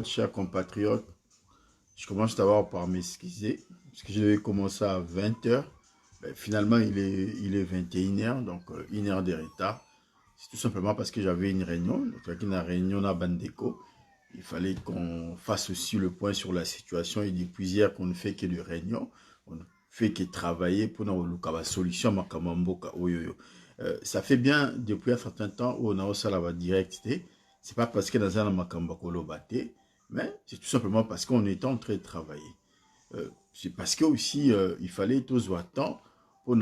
chers compatriotes, je commence d'abord par m'excuser, parce que je devais commencer à 20h. Finalement, il est 21h, donc 1 heure de retard. C'est tout simplement parce que j'avais une réunion, donc une réunion à Bandeko. Il fallait qu'on fasse aussi le point sur la situation. Et depuis hier qu'on ne fait que de réunions, on ne fait que travailler pour nous la solution à Makamamboka. Ça fait bien depuis un certain temps où on a aussi la directité. C'est pas parce que dans un Makambako l'obaté, mais c'est tout simplement parce qu'on est en train de travailler. C'est parce que aussi il fallait tous attendre pour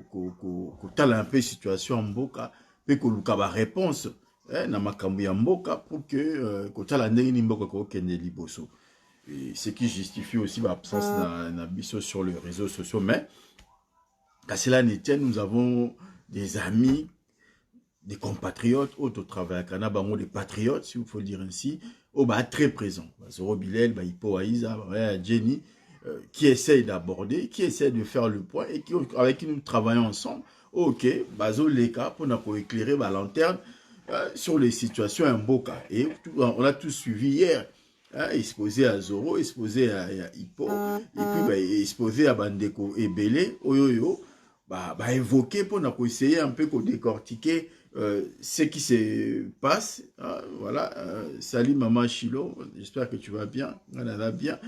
qu'on un peu situation en Boka, puis qu'on ait une réponse na makambo ya mboka pour que kotala ndenge ni mboka ko kende liboso. Et ce qui justifie aussi l'absence na biso sur les réseaux sociaux. Mais qu'à cela n'était, nous avons des amis, des compatriotes, autres travailleurs Canada, des patriotes, si vous faut le dire ainsi, très présents. Zoro Bilel, Ipo Aïza, Jenny, qui essayent d'aborder, qui essayent de faire le point et avec qui nous travaillons ensemble. Ok, Bazo Leka, pour nous éclairer la lanterne sur les situations en Boka. Et on a tous suivi hier. Exposé à Zoro, exposé à Hippo, et puis exposé à Bandeko et Belé, évoqué pour nous essayer un peu de décortiquer ce qui se passe. Voilà, salut maman Chilo, j'espère que tu vas bien, on va bien.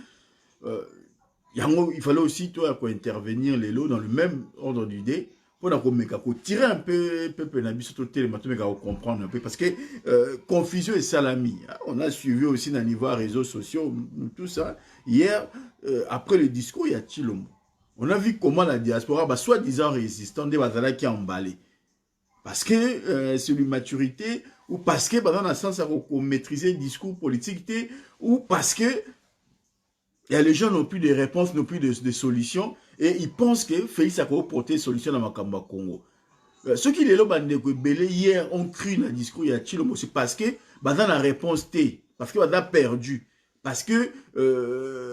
Il fallait aussi toi intervenir les lots dans le même ordre d'idée pour tirer un peu surtout comprendre un peu parce que confusion et salami. On a suivi aussi dans le niveau réseaux sociaux tout ça hier après le discours il y a Chilombo. On a vu comment la diaspora soi-disant résistant des bazala qui a emballé parce que c'est une maturité ou parce que dans le sens à maîtriser le discours politique ou parce que et les gens n'ont plus de réponses, n'ont plus de solutions. Et ils pensent que Félix a porté des solutions dans Makamba Congo. Ceux qui les ont belé hier ont cru dans le discours de Chilombo, c'est parce que dans la réponse T, parce que a perdu, parce que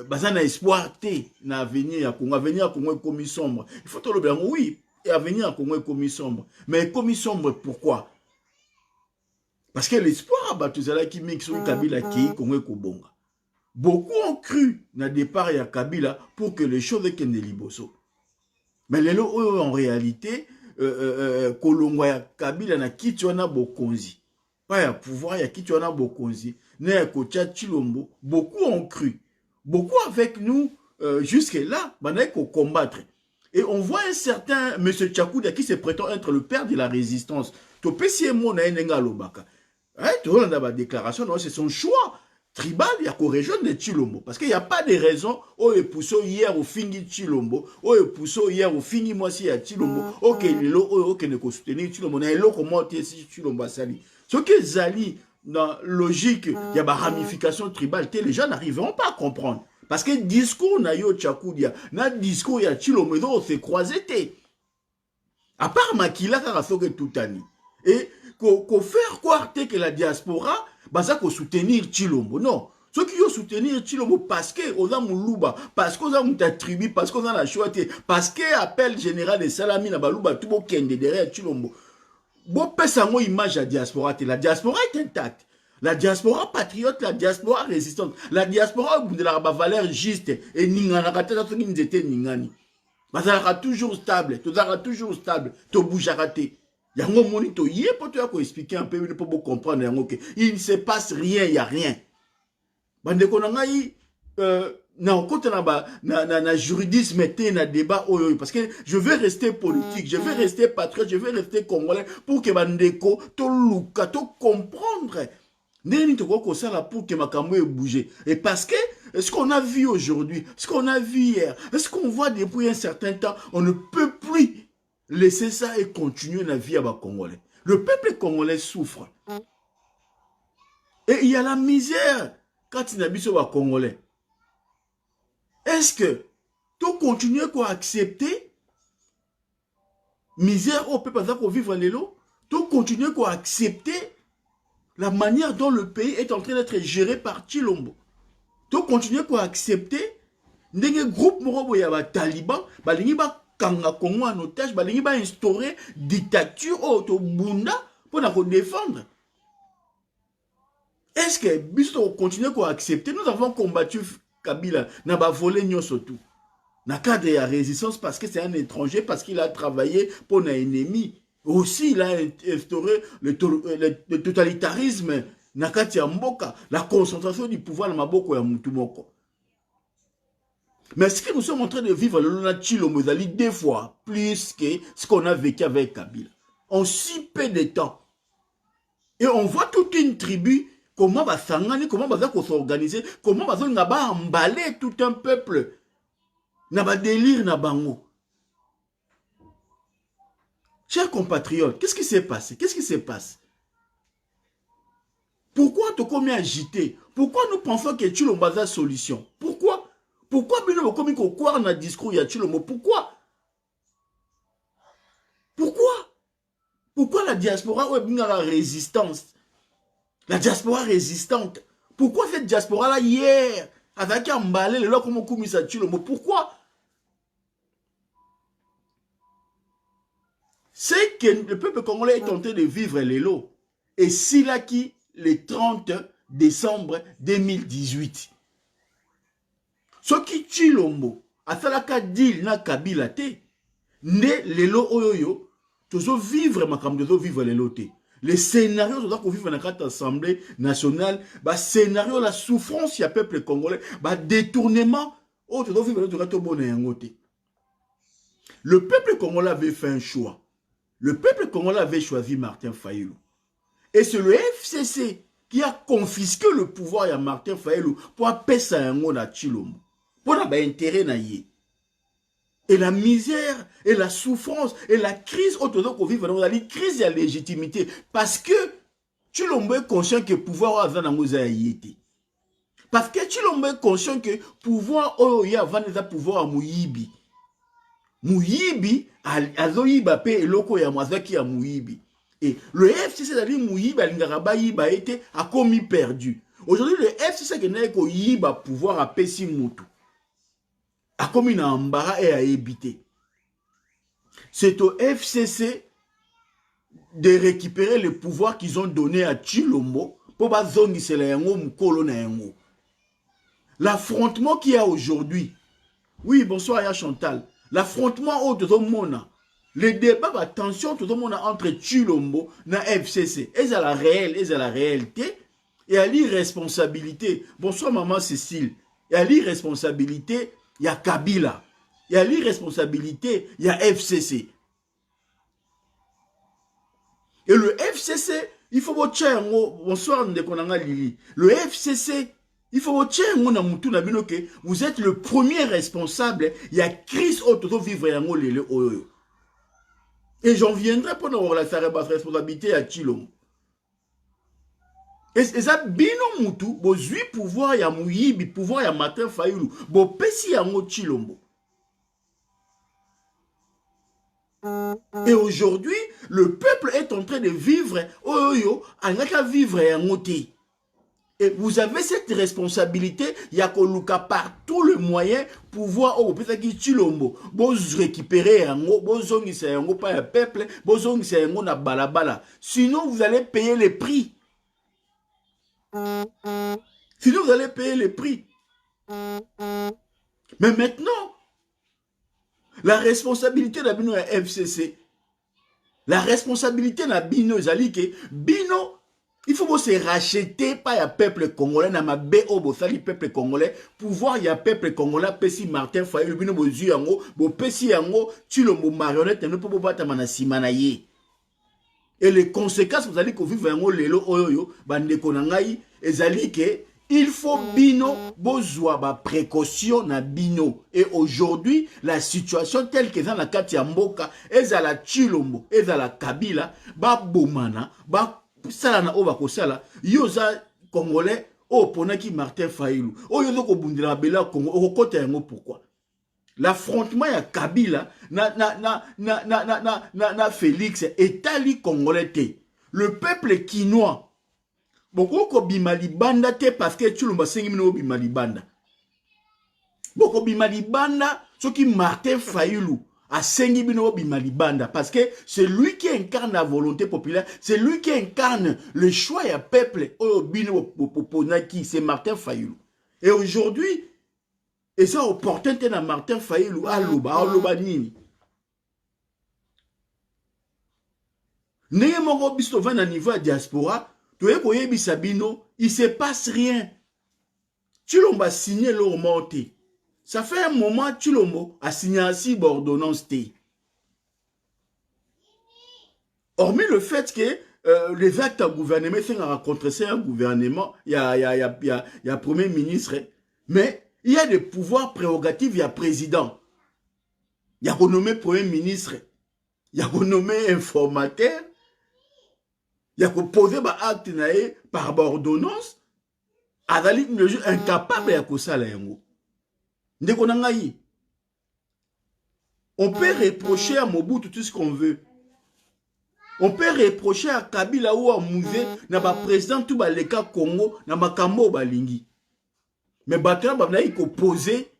dans espoir T, dans l'avenir à Congo, l'avenir à Congo est commis sombre. Il faut tout le dire, oui, l'avenir à Congo est commis sombre. Mais commis sombre, pourquoi? Parce que l'espoir à Batuzala qui mixe sur Kabila qui est Congo et Kobonga. Beaucoup ont cru dans le départ à Kabila pour que les choses soient liboso. Mais en réalité, Kolongo ya Kabila na Kitwana Bokonzi. Pas ya pouvoir, ya Kitwana Bokonzi. Na Kocha Chilombo. Beaucoup ont cru. Beaucoup avec nous, jusque-là, qu'on combattre. Et on voit un certain M. Tchakouda qui se prétend être le père de la résistance. Topesiemo na enenga lobaka. Tout le monde a la déclaration, c'est son choix. Tribal, il y a qu'au région de Chilombo. Parce qu'il n'y a pas de raison, est poussé hier au fingi Chilombo, est poussé hier au fingi moi si à Chilombo, ok, ne soutenir Chilombo, n'a l'eau comment tu es si Chilombo sali. Ce que Zali, dans logique, il y a des ramifications tribales, les gens n'arriveront pas à comprendre. Parce que discours na yo Tchakoudia, na discours ya Chilombo, ils ont se croisé. À part Makila, ça a fait tout année. Et qu'on faire croire que la diaspora, ça qu'on soutenir Chilombo. Non. Ceux qui ont soutenir Chilombo parce que on a Moulouba, parce qu'on a une tribu, parce qu'on a la chouette, parce que appel général de Salami na Balouba, tout le monde est derrière Chilombo. Bon, pèse moi image à diaspora. La diaspora est intacte. La diaspora patriote, la diaspora résistante, la diaspora de la valeur juste et ningana katata ce qui nous était ningani. Ça sera toujours stable, tout sera toujours stable, tout bougera raté. Yango monito, il pour toi expliquer un peu pour comprendre yango que il ne se passe rien, il y a rien. Bande ko nangai na côté na juridisme na débat parce que je veux rester politique, je veux rester patriote, je veux rester congolais pour que bandeko to luka to comprendre. Neni to ko sala pour que makambo bouge. Et parce que ce qu'on a vu aujourd'hui, ce qu'on a vu hier, ce qu'on voit depuis un certain temps, on ne peut plus laisser ça et continuer la vie à bas Congolais. Le peuple congolais souffre. Et il y a la misère quand il habite sur les Congolais. Est-ce que tu continues à accepter misère au peuple pour vivre les lots? Tu continues à accepter la manière dont le pays est en train d'être géré par Chilombo? Tu continues à accepter des groupes moraux ya ba taliban, balingi ba kanga Congo en otage, balingi ba instaurer dictature au bunda pour la défendre. Est-ce que biso continue à accepter? Nous avons combattu Kabila, n'a pas volé nous surtout. N'a pas de résistance parce que c'est un étranger, parce qu'il a travaillé pour un ennemi. Aussi, il a instauré le totalitarisme, Nakati Mboka, la concentration du pouvoir dans Maboko ya Mutumoko. Mais ce que nous sommes en train de vivre, le Chilombo, des fois plus que ce qu'on a vécu avec Kabila. En si peu de temps. Et on voit toute une tribu, comment va s'organiser, comment va s'organiser, comment va emballer tout un peuple. N'a pas délire, n'a pas mot. Chers compatriotes, qu'est-ce qui s'est passé? Qu'est-ce qui se passe? Pourquoi tu as agité? Pourquoi nous pensons que tu as une solution? Pourquoi? Pourquoi nous avons quoi dans le discours? Pourquoi? Pourquoi? Pourquoi la diaspora a la résistance? La diaspora résistante. Pourquoi cette diaspora-là hier avec un balai, le comme on commis ça pourquoi? C'est que le peuple congolais est tenté de vivre les lots. Et s'il a qui le 30 décembre 2018. Ce qui Chilombo a fait la deal na Kabila te, ne les lots oyoyo, toujours vivre ma comme vivre les lots. Les scénarios qu'on vivre dans notre assemblée nationale, bah scénario la souffrance y a peuple congolais, bah détournement, oh tu dois vivre le peuple congolais avait fait un choix. Le peuple congolais avait choisi Martin Fayulu. Et c'est le FCC qui a confisqué le pouvoir à Martin Fayulu pour apaiser un mot à Chilombo. Pour avoir intérêt na yé. Et la misère, et la souffrance, et la crise autour qu'on vit, la crise de la légitimité. Parce que Chilombo est conscient que le pouvoir a été. Parce que Chilombo est conscient que le pouvoir a pouvoir à Mouyibi. Mouyibi, azoyiba pe eloko ya mwazaki ya Mouyibi. Et le FCC, c'est-à-dire Mouyibi, a été a commis perdu. Aujourd'hui, le FCC qui n'a qu'au yiba pouvoir à Pessi Moutou. A commis un embarras et a évité. C'est au FCC de récupérer le pouvoir qu'ils ont donné à Chilombo pour bazongi c'est la yango mukolo na yango. L'affrontement qu'il y a aujourd'hui. Oui, bonsoir ya Chantal. L'affrontement au tout le monde. Le débat, la tension tout le monde entre Chilombo et FCC. Est-ce à la réelle, est-ce à la réalité? Et à l'irresponsabilité. Bonsoir maman Cécile. Et à l'irresponsabilité, il y a Kabila. Il y a l'irresponsabilité, il y a FCC. Et le FCC, il faut voter un mot. Bonsoir Ndekonanga Lili. Le FCC, il faut voter un mot dans Moutou Nabino que vous êtes le premier responsable. Il y a crise autour vivre un mot lele oyo. Et j'en viendrai pour nous la responsabilité à Chilombo. Et ça, bino Moutou, bo zui pouvoir ya Mouyibi, pouvoir ya Martin Fayulu, bo pesi ya ngo Chilombo. Et aujourd'hui, le peuple est en train de vivre, oyo, anaka vivre ya ngote. Et vous avez cette responsabilité, il y a Koluka par tout le moyen pouvoir au qui Chilombo, vous récupérer un mot, vous zongissez un mot pas un peuple, vous zongissez un mot na balabala. Sinon vous allez payer les prix. Sinon vous allez payer les prix. Mais maintenant, la responsabilité de Bino est FCC. La responsabilité de Bino est Bino. Il faut se racheter par le peuple congolais, na ma BO, le peuple congolais, pouvoir y a peuple congolais, Pessi Martin Fayulu, bino bozu yango, bo Pessi yango, Chilombo marionnette, ne peut pas battre mana simanaye. Et les conséquences, vous allez que vivre yango lelo oyo, bande konangai, ezali ke, il faut bino, bozwa ba précaution na bino. Et aujourd'hui, la situation telle que dans la Katia Mboka, ezala Chilombo, ezala Kabila, ba bomana, ba sala na oba ko sala yoza congolais o ponaki Martin Fayulu o yozo ko bundira bela Congo o kota yango pourquoi l'affrontement ya Kabila na Félix etali congolais te le peuple quinois boko ko bimali banda te parce que Chilombo sengi mino bimali banda boko bimali banda soki Martin Fayulu à Sengi Bino Bimalibanda, parce que c'est lui qui incarne la volonté populaire, c'est lui qui incarne le choix du peuple, c'est Martin Fayulu. Et aujourd'hui, et ça opportun à Martin Fayulu, Aloba Nini. N'est moko biso va na niveau de diaspora, toye koye bisabino, il se passe rien. Chilombo a signé leur montée. Ça fait un moment Chilombo a signé ainsi l'ordonnance T. Hormis le fait que les actes à gouvernement, c'est un rencontre, c'est un gouvernement, il y a premier ministre, mais il y a des pouvoirs prérogatifs, il y a président. Il y a renommé premier ministre, il y a renommé informateur, il y a posé un acte par ordonnance, Azali est incapable de faire ça. On peut reprocher à Mobutu tout ce qu'on veut. On peut reprocher à Kabila ou à Mouzé, na ba président tout le Congo, na makambo balingi. Mais Batran ba poser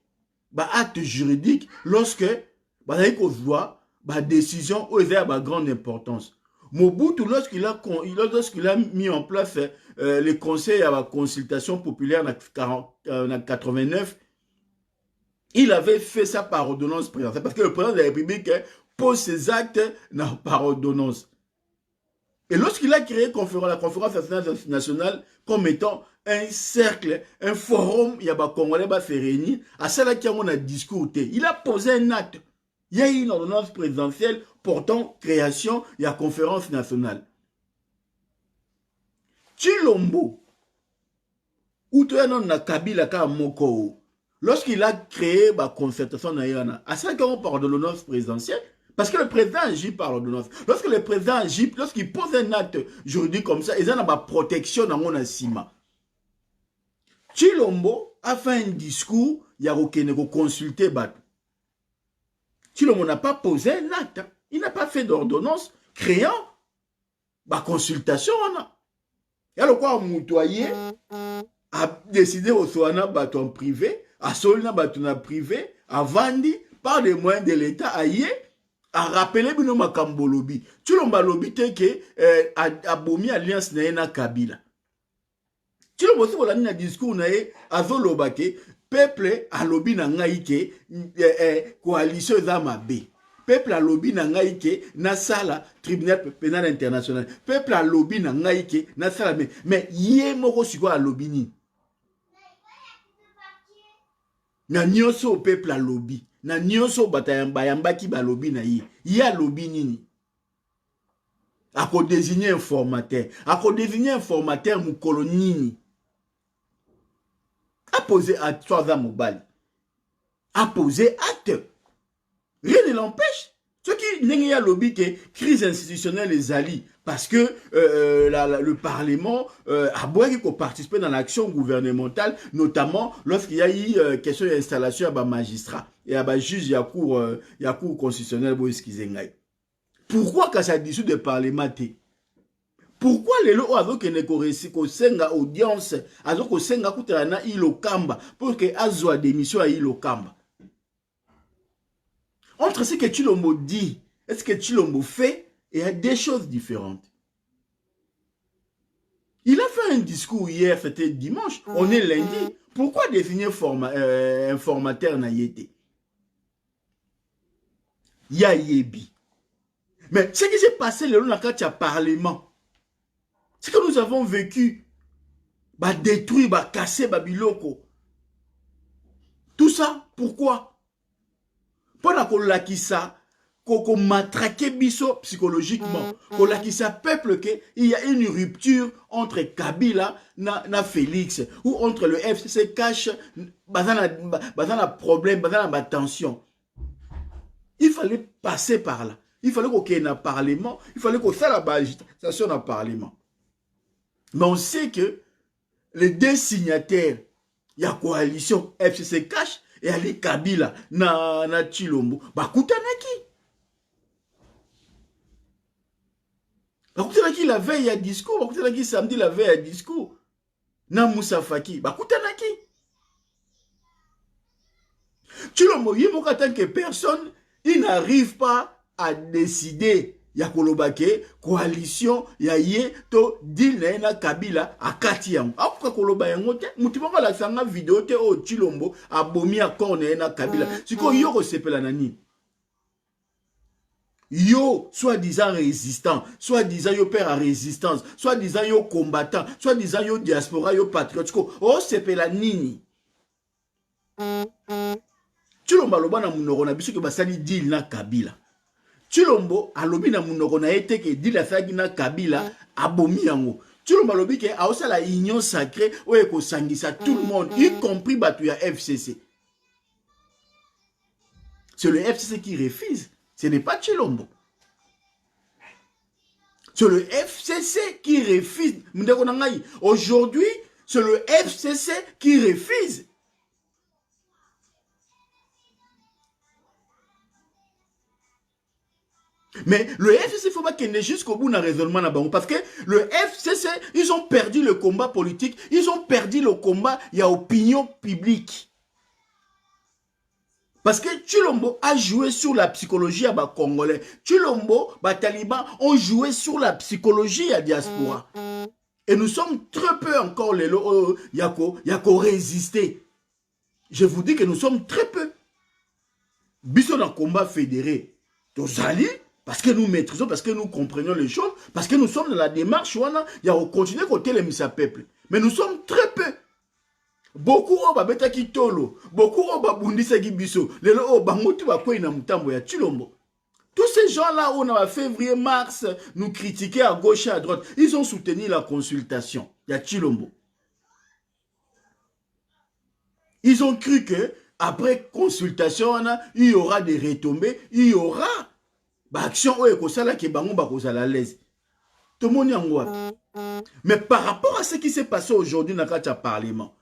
ba acte juridique lorsque ba voit ba décision ou ba grande importance. Mobutu lorsqu'il a mis en place les conseils à la consultation populaire en 89, il avait fait ça par ordonnance présidentielle parce que le président de la République pose ses actes par ordonnance. Et lorsqu'il a créé la conférence nationale comme étant un cercle, un forum, il y a des Congolais qui se réunissent, à cela qui a discours, il a posé un acte. Il y a eu une ordonnance présidentielle portant création de la conférence nationale. Chilombo, ou tu as Kabila Moko, lorsqu'il a créé la concertation, à cela qui a par ordonnance présidentielle, parce que le président agit par ordonnance. Lorsque le président agit, lorsqu'il pose un acte juridique comme ça, il y a une protection dans mon assima. Chilombo a fait un discours, il y a consulté Bat. Chilombo n'a pas posé un acte. Il n'a pas fait d'ordonnance créant la consultation. Et alors quoi, Moutoyer a décidé au Soana bâton privé, à Solna bâton privé, à Vandi, par des moyens de l'État, à rappeler bino makambo lobby. Chilomba lobby te ke a bomi alliance na Kabila. Chilomba si volani na discours na azoloba ke peuple a lobby na ngai ke coalition za mabe. Peuple a lobby na ngai ke na sala tribunal pénal international. Peuple a lobby na ngai ke na sala mais yé moko siko a lobby ni. Na nyonso peuple a lobby. Na nyonso batayamba ki ba lobby na yi. Ya lobby nini. Ako désigner informateur. Ako désigner informateur mukolo nini. A posé à 3 ans mobile. A posé acte. Rien ne l'empêche. Ce qui n'est pas lobby que crise institutionnelle les alliés. Parce que le Parlement a beaucoup participé dans l'action gouvernementale, notamment lorsqu'il y a eu question d'installation à un magistrat et à un juge, il y a cour constitutionnel. Pourquoi quand ça dissout de Parlement? Pourquoi les lois avec une audience, avec une ilokamba, pour que Azwa démission à ilokamba? Entre ce que Chilombo dit et ce que Chilombo fait, il y a des choses différentes. Il a fait un discours hier, c'était dimanche, on est lundi. Pourquoi définir informateur na yété? Ya yebi. Mais ce qui s'est passé le long de Parlement, c'est que nous avons vécu, bah détruire, bah casser, bah biloko. Tout ça, pourquoi? Pendant qu'on l'a qui ça, qu'on matraqué biso psychologiquement, qu'on l'a qui ça peuple qu'il y a une rupture entre Kabila na Félix, ou entre le FCC cache, bazana problème, bazana tension. Il fallait passer par là. Il fallait qu'on ait un parlement, il fallait qu'on fasse la agitation dans le parlement. Mais on sait que les deux signataires, il y a coalition FCC cache et Ali Kabila na Chilombo, bah kutanaki. Bah kutanaki la veille à discours, bah kutanaki samedi la veille à discours. Na Moussa Faki, bah kutanaki. Chilombo, il y a tant que personne il n'arrive pas à décider. Ya kolobake, coalition, ya ye, to, deal na ena Kabila, a kati yango. Apuka koloba yango te, mutimoko la sanga video te, o Chilombo, abomi akor na ena Kabila. Siko yoko sepela nani. Yo, soi-disant résistant, soi-disant yo père à résistance, soi-disant yo combattant, soi-disant yo diaspora, yo patriote, oh sepela nini. Chilombo aloba na munoko na biso ke basali deal na Kabila. Chilombo alobi na munoko na ete ke deal asaki na Kabila abomi yango. Chilombo alobi ke aosa la union sacrée oye ko sangisa tout le monde, y compris batu ya FCC. C'est le FCC qui refuse. Ce n'est pas Chilombo. C'est le FCC qui refuse. Aujourd'hui, c'est le FCC qui refuse. Mais le FCC, il ne faut pas qu'il ait jusqu'au bout d'un raisonnement là-bas. Parce que le FCC, ils ont perdu le combat politique. Ils ont perdu le combat, il y a opinion publique. Parce que Chilombo a joué sur la psychologie à Congolais. Chilombo, Talibans ont joué sur la psychologie à diaspora. Et nous sommes très peu encore les lots, yako résister. Je vous dis que nous sommes très peu. Bisson dans le combat fédéré. Tosali, parce que nous maîtrisons, parce que nous comprenons les choses, parce que nous sommes dans la démarche, il y a continuer côté les missa peuple. Mais nous sommes très peu. Beaucoup oba beta kitolo, beaucoup oba bundisa gibiso, lelo oba mutu ba kwena mutambo ya Chilombo. Tous ces gens-là, on a février, mars, nous critiquaient à gauche et à droite. Ils ont soutenu la consultation. Il y a Chilombo. Ils ont cru que après consultation, il y aura des retombées, il y aura action où ekosala ke bango bakozala l'aise. Tout le monde y en. Mais par rapport à ce qui s'est passé aujourd'hui dans le Parlement,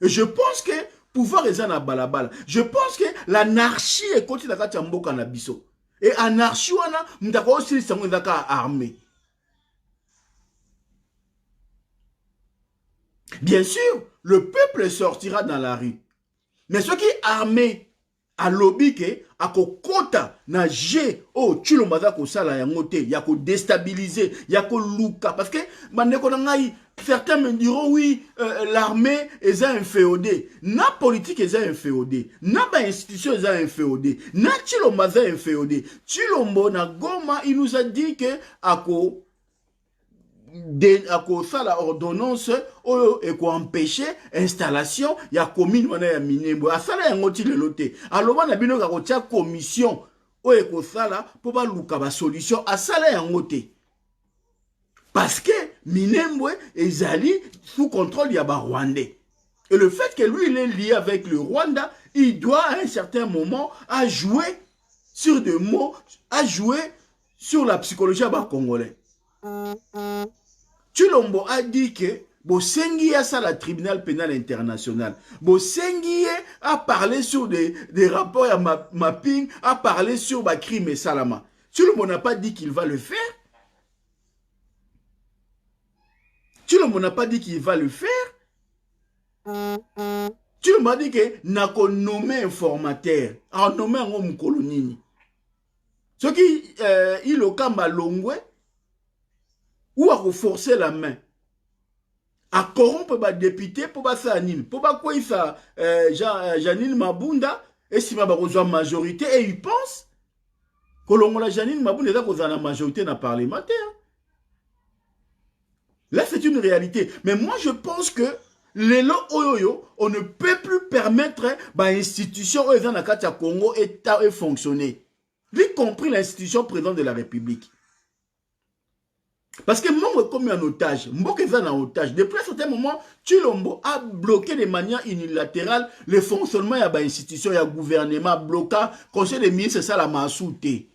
et je pense que pouvoir est dans balabala. Je pense que l'anarchie est continue dans le mboka na biso. Et anarchie wana mtako aussi sango ndaka armée. Bien sûr, le peuple sortira dans la rue. Mais ceux qui armés à lobby ke akokota na G o Chilombo za ko sala yango te ya ko déstabiliser ya ko luka parce que bandeko na ngai certains me diront oui l'armée est inféodée na politique est inféodée na ba institution est inféodée na Chilombo za inféodée Chilombo na Goma il nous a dit que ako la ordonnance et ko empêcher installation ya commune wana ya Minembwe asala yango ti lelote aloba na bino ka ko tia commission o e ko sala po ba luka ba solution asala yango te parce que Minembwe ezali sous contrôle ya ba Rwandais et le fait que lui il est lié avec le Rwanda il doit à un certain moment à jouer sur des mots à jouer sur la psychologie ba Congolais. Chilombo a dit que Bosengi a ça la tribunal pénal international. Bosengi a parlé sur des rapports à mapping, a parlé sur les crimes et salama. Chilombo n'a pas dit qu'il va le faire. Chilombo n'a pas dit qu'il va le faire. Chilombo a dit que n'a qu'on nommé informateur. A nommé un homme colonini. Ce qui il au Kamba Longwe ou à forcer la main à corrompre les députés pour faire Janine. Pour quoi il fait Janine Mabunda et si ma besoin majorité et il pense que l'on a Janine Mabunda est dans la majorité dans le parlementaire. Là c'est une réalité. Mais moi je pense que les lots oyoyo, on ne peut plus permettre l'institution où ils ont la Congo et fonctionner. Y compris l'institution présidente de la République. Parce que Mongo est comme un otage. Mboka est en otage. Depuis un certain moment, Chilombo a bloqué de manière unilatérale le fonctionnement de l'institution, du gouvernement, bloquant le conseil des ministres, ça la masouté.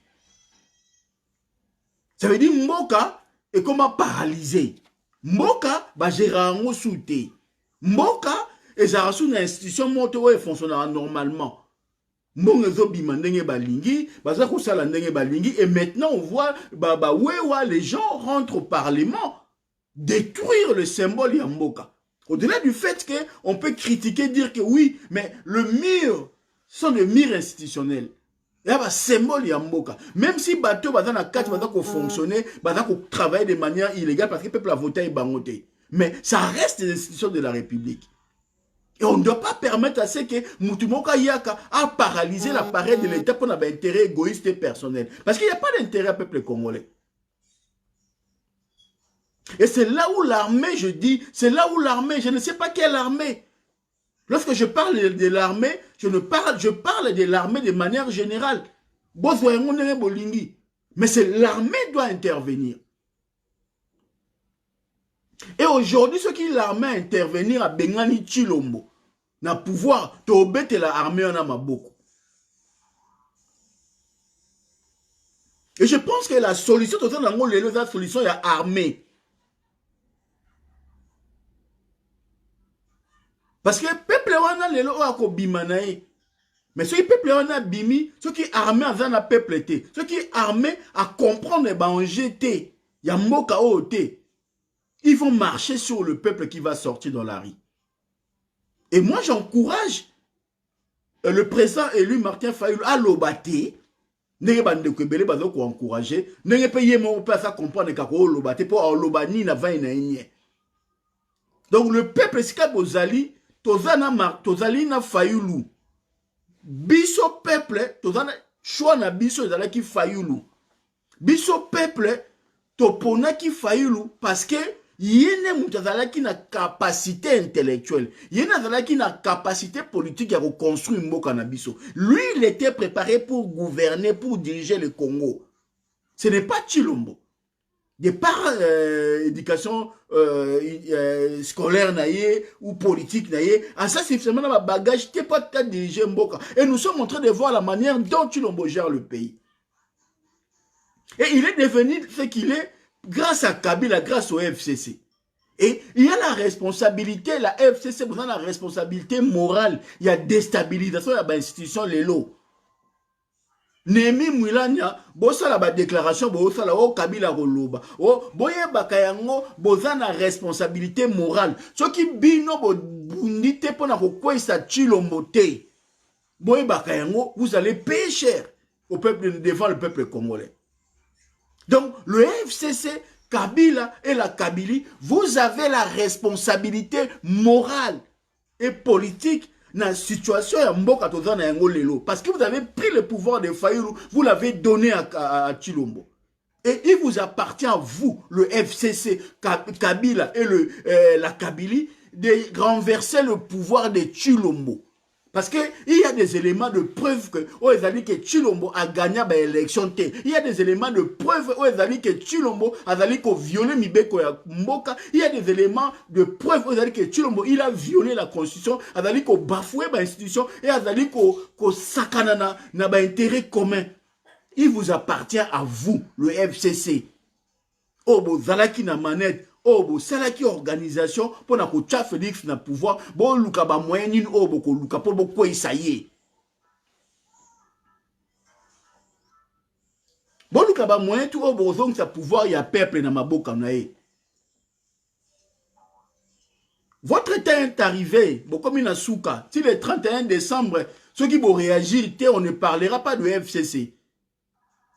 Ça veut dire Mboka est comme paralysé. Mboka va gérer un souté. Mboka est une institution qui fonctionne normalement. Et maintenant on voit les gens rentrent au Parlement détruire le symbole Yamboka. Au-delà du fait qu'on peut critiquer, dire que oui, mais le mur sont des murs institutionnels. Il y a un symbole Yamboka. Même si bateau va dans la carte, va fonctionner, va travailler de manière illégale parce que le peuple a voté et bangoté. Mais ça reste des institutions de la République. Et on ne doit pas permettre à ce que Moutumoka Yaka a paralysé l'appareil de l'État pour un intérêt égoïste et personnel. Parce qu'il n'y a pas d'intérêt au peuple congolais. Et c'est là où l'armée, je dis, c'est là où l'armée, je ne sais pas quelle armée. Lorsque je parle de l'armée, je parle de l'armée de manière générale. Mais c'est l'armée qui doit intervenir. Et aujourd'hui, ce qui l'armée à intervenir à Bengani Chilombo, n'a pouvoir, t'obète la armée en a beaucoup. Et je pense que la solution, la solution, il y a armée. Parce que le peuple wana lelo ako bimanae. Mais ceux qui peuple wana bimi, ceux qui armés à na peuple été, ceux qui armés à comprendre ba en GT, ya mboka oté. Ils vont marcher sur le peuple qui va sortir dans la rue. Et moi j'encourage le président élu Martin Fayulu à l'obaté. Nenge bande kwebele bazo ko encourager, nenge paye mon père ça comprendre ka ko lobaté pour lobani na va na nye. Donc le peuple sika bozali tozali na Fayulu. Biso peuple, tozana choix na biso zala ki Fayulu. Biso peuple, topona ki Fayulu parce que yene mutazala ki na capacité intellectuelle. Yene zala ki na capacité politique à reconstruire mboka na biso. Lui, il était préparé pour gouverner, pour diriger le Congo. Ce n'est pas Chilombo. De par éducation scolaire naïe ou politique naïe, à ça c'est seulement un bagage qui n'est pas de diriger Mboka. Et nous sommes en train de voir la manière dont Chilombo gère le pays. Et il est devenu ce qu'il est grâce à Kabila, grâce au FCC. Et il y a la responsabilité, la FCC, vous avez la responsabilité morale, il y a déstabilisation de l'institution, les lots. Nemi Mwilanya, bosa la ba déclaration, bosa la o Kabila Roloba. O boye bakayango, bosa na responsabilité morale. Ce qui bino bo bundite pona kokwe sa Chilombo te. Boye bakayango, vous allez payer cher au peuple devant le peuple congolais. Donc le FCC, Kabila et la Kabylie, vous avez la responsabilité morale et politique dans la situation ya mboka tozana yango lelo parce que vous avez pris le pouvoir de Fayulu, vous l'avez donné à Chilombo. Et il vous appartient à vous, le FCC, Kabila et la Kabylie, de renverser le pouvoir de Chilombo. Parce qu'il y a des éléments de preuve que que Chilombo a gagné l'élection. Il y a des éléments de preuve que Chilombo a violé Mibeko ya Mboka. Il y a des éléments de preuve que Chilombo il a violé la constitution, a bafoué l'institution et a sakanana na ba intérêt commun. Il vous appartient à vous, le FCC. Obo zalaki na manette. Oh, bo salaki organisation pour na ko tcha Félix na pouvoir bo luka ba moyen ni oh bo ko luka pour bo ko isaye. Bo luka ba moyen tout oh bo zong sa pouvoir ya peuple na maboka na e. Votre temps est arrivé, bo comme une souka. Si le 31 décembre, ceux qui vont réagir, on ne parlera pas de FCC.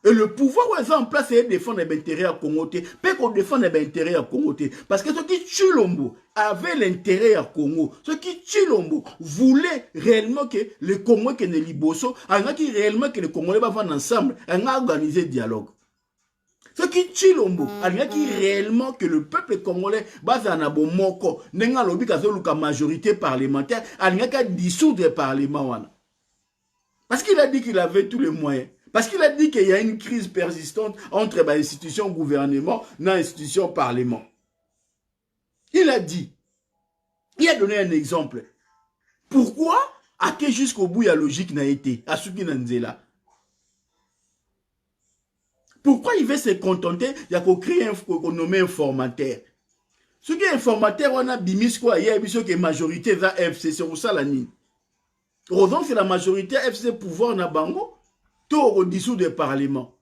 Et le pouvoir où ils ont en place, c'est de défendre les intérêts à Congo. Pas qu'on défende les intérêts à Congo. Parce que ceux qui Chilombo avaient l'intérêt à Congo, ceux qui Chilombo voulaient réellement que le Congo que ne liboso, qui réellement que le Congolais vont ensemble, on a organisé le dialogue. Ceux qui Chilombo, qui réellement que le peuple congolais va en abomoko, n'enga lobi kazo majorité parlementaire, on a dissoudre le parlement. Parce qu'il a dit qu'il avait tous les moyens. Parce qu'il a dit qu'il y a une crise persistante entre l'institution gouvernement et l'institution parlement. Il a dit, il a donné un exemple. Pourquoi, à que jusqu'au bout, il y a logique n'a été, à ce qui n'a là. Pourquoi il veut se contenter, il y a qu'on crée qu'on nomme informateur. Ce qui est informateur, on a bimisco, il y a une majorité va FCC ou ça la nuit. Heureusement, c'est la majorité FCC pouvoir na bango. Au dessous des parlements.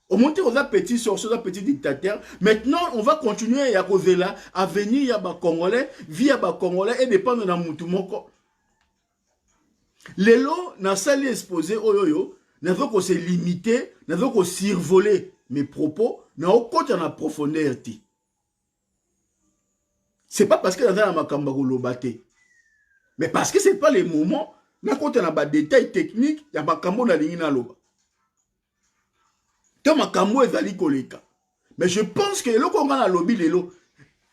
Au monté aux petits sorciers, aux petits dictateurs. Maintenant, on va continuer à causer là, à venir à Congolais, via Congolais et dépendre de Moutoumoko. Les lots, n'a sali exposé, oyoyo, n'avons qu'on se limiter, n'avons qu'on survoler mes propos, n'avons qu'on en profondeur. C'est pas parce que nous avons makamba kolobate, mais parce que c'est pas le moment, n'a qu'on a des détails techniques, il y a makambo na lingi na loba. Tant makambo ezali koleka. Mais je pense que le qu'on a lobby lelo,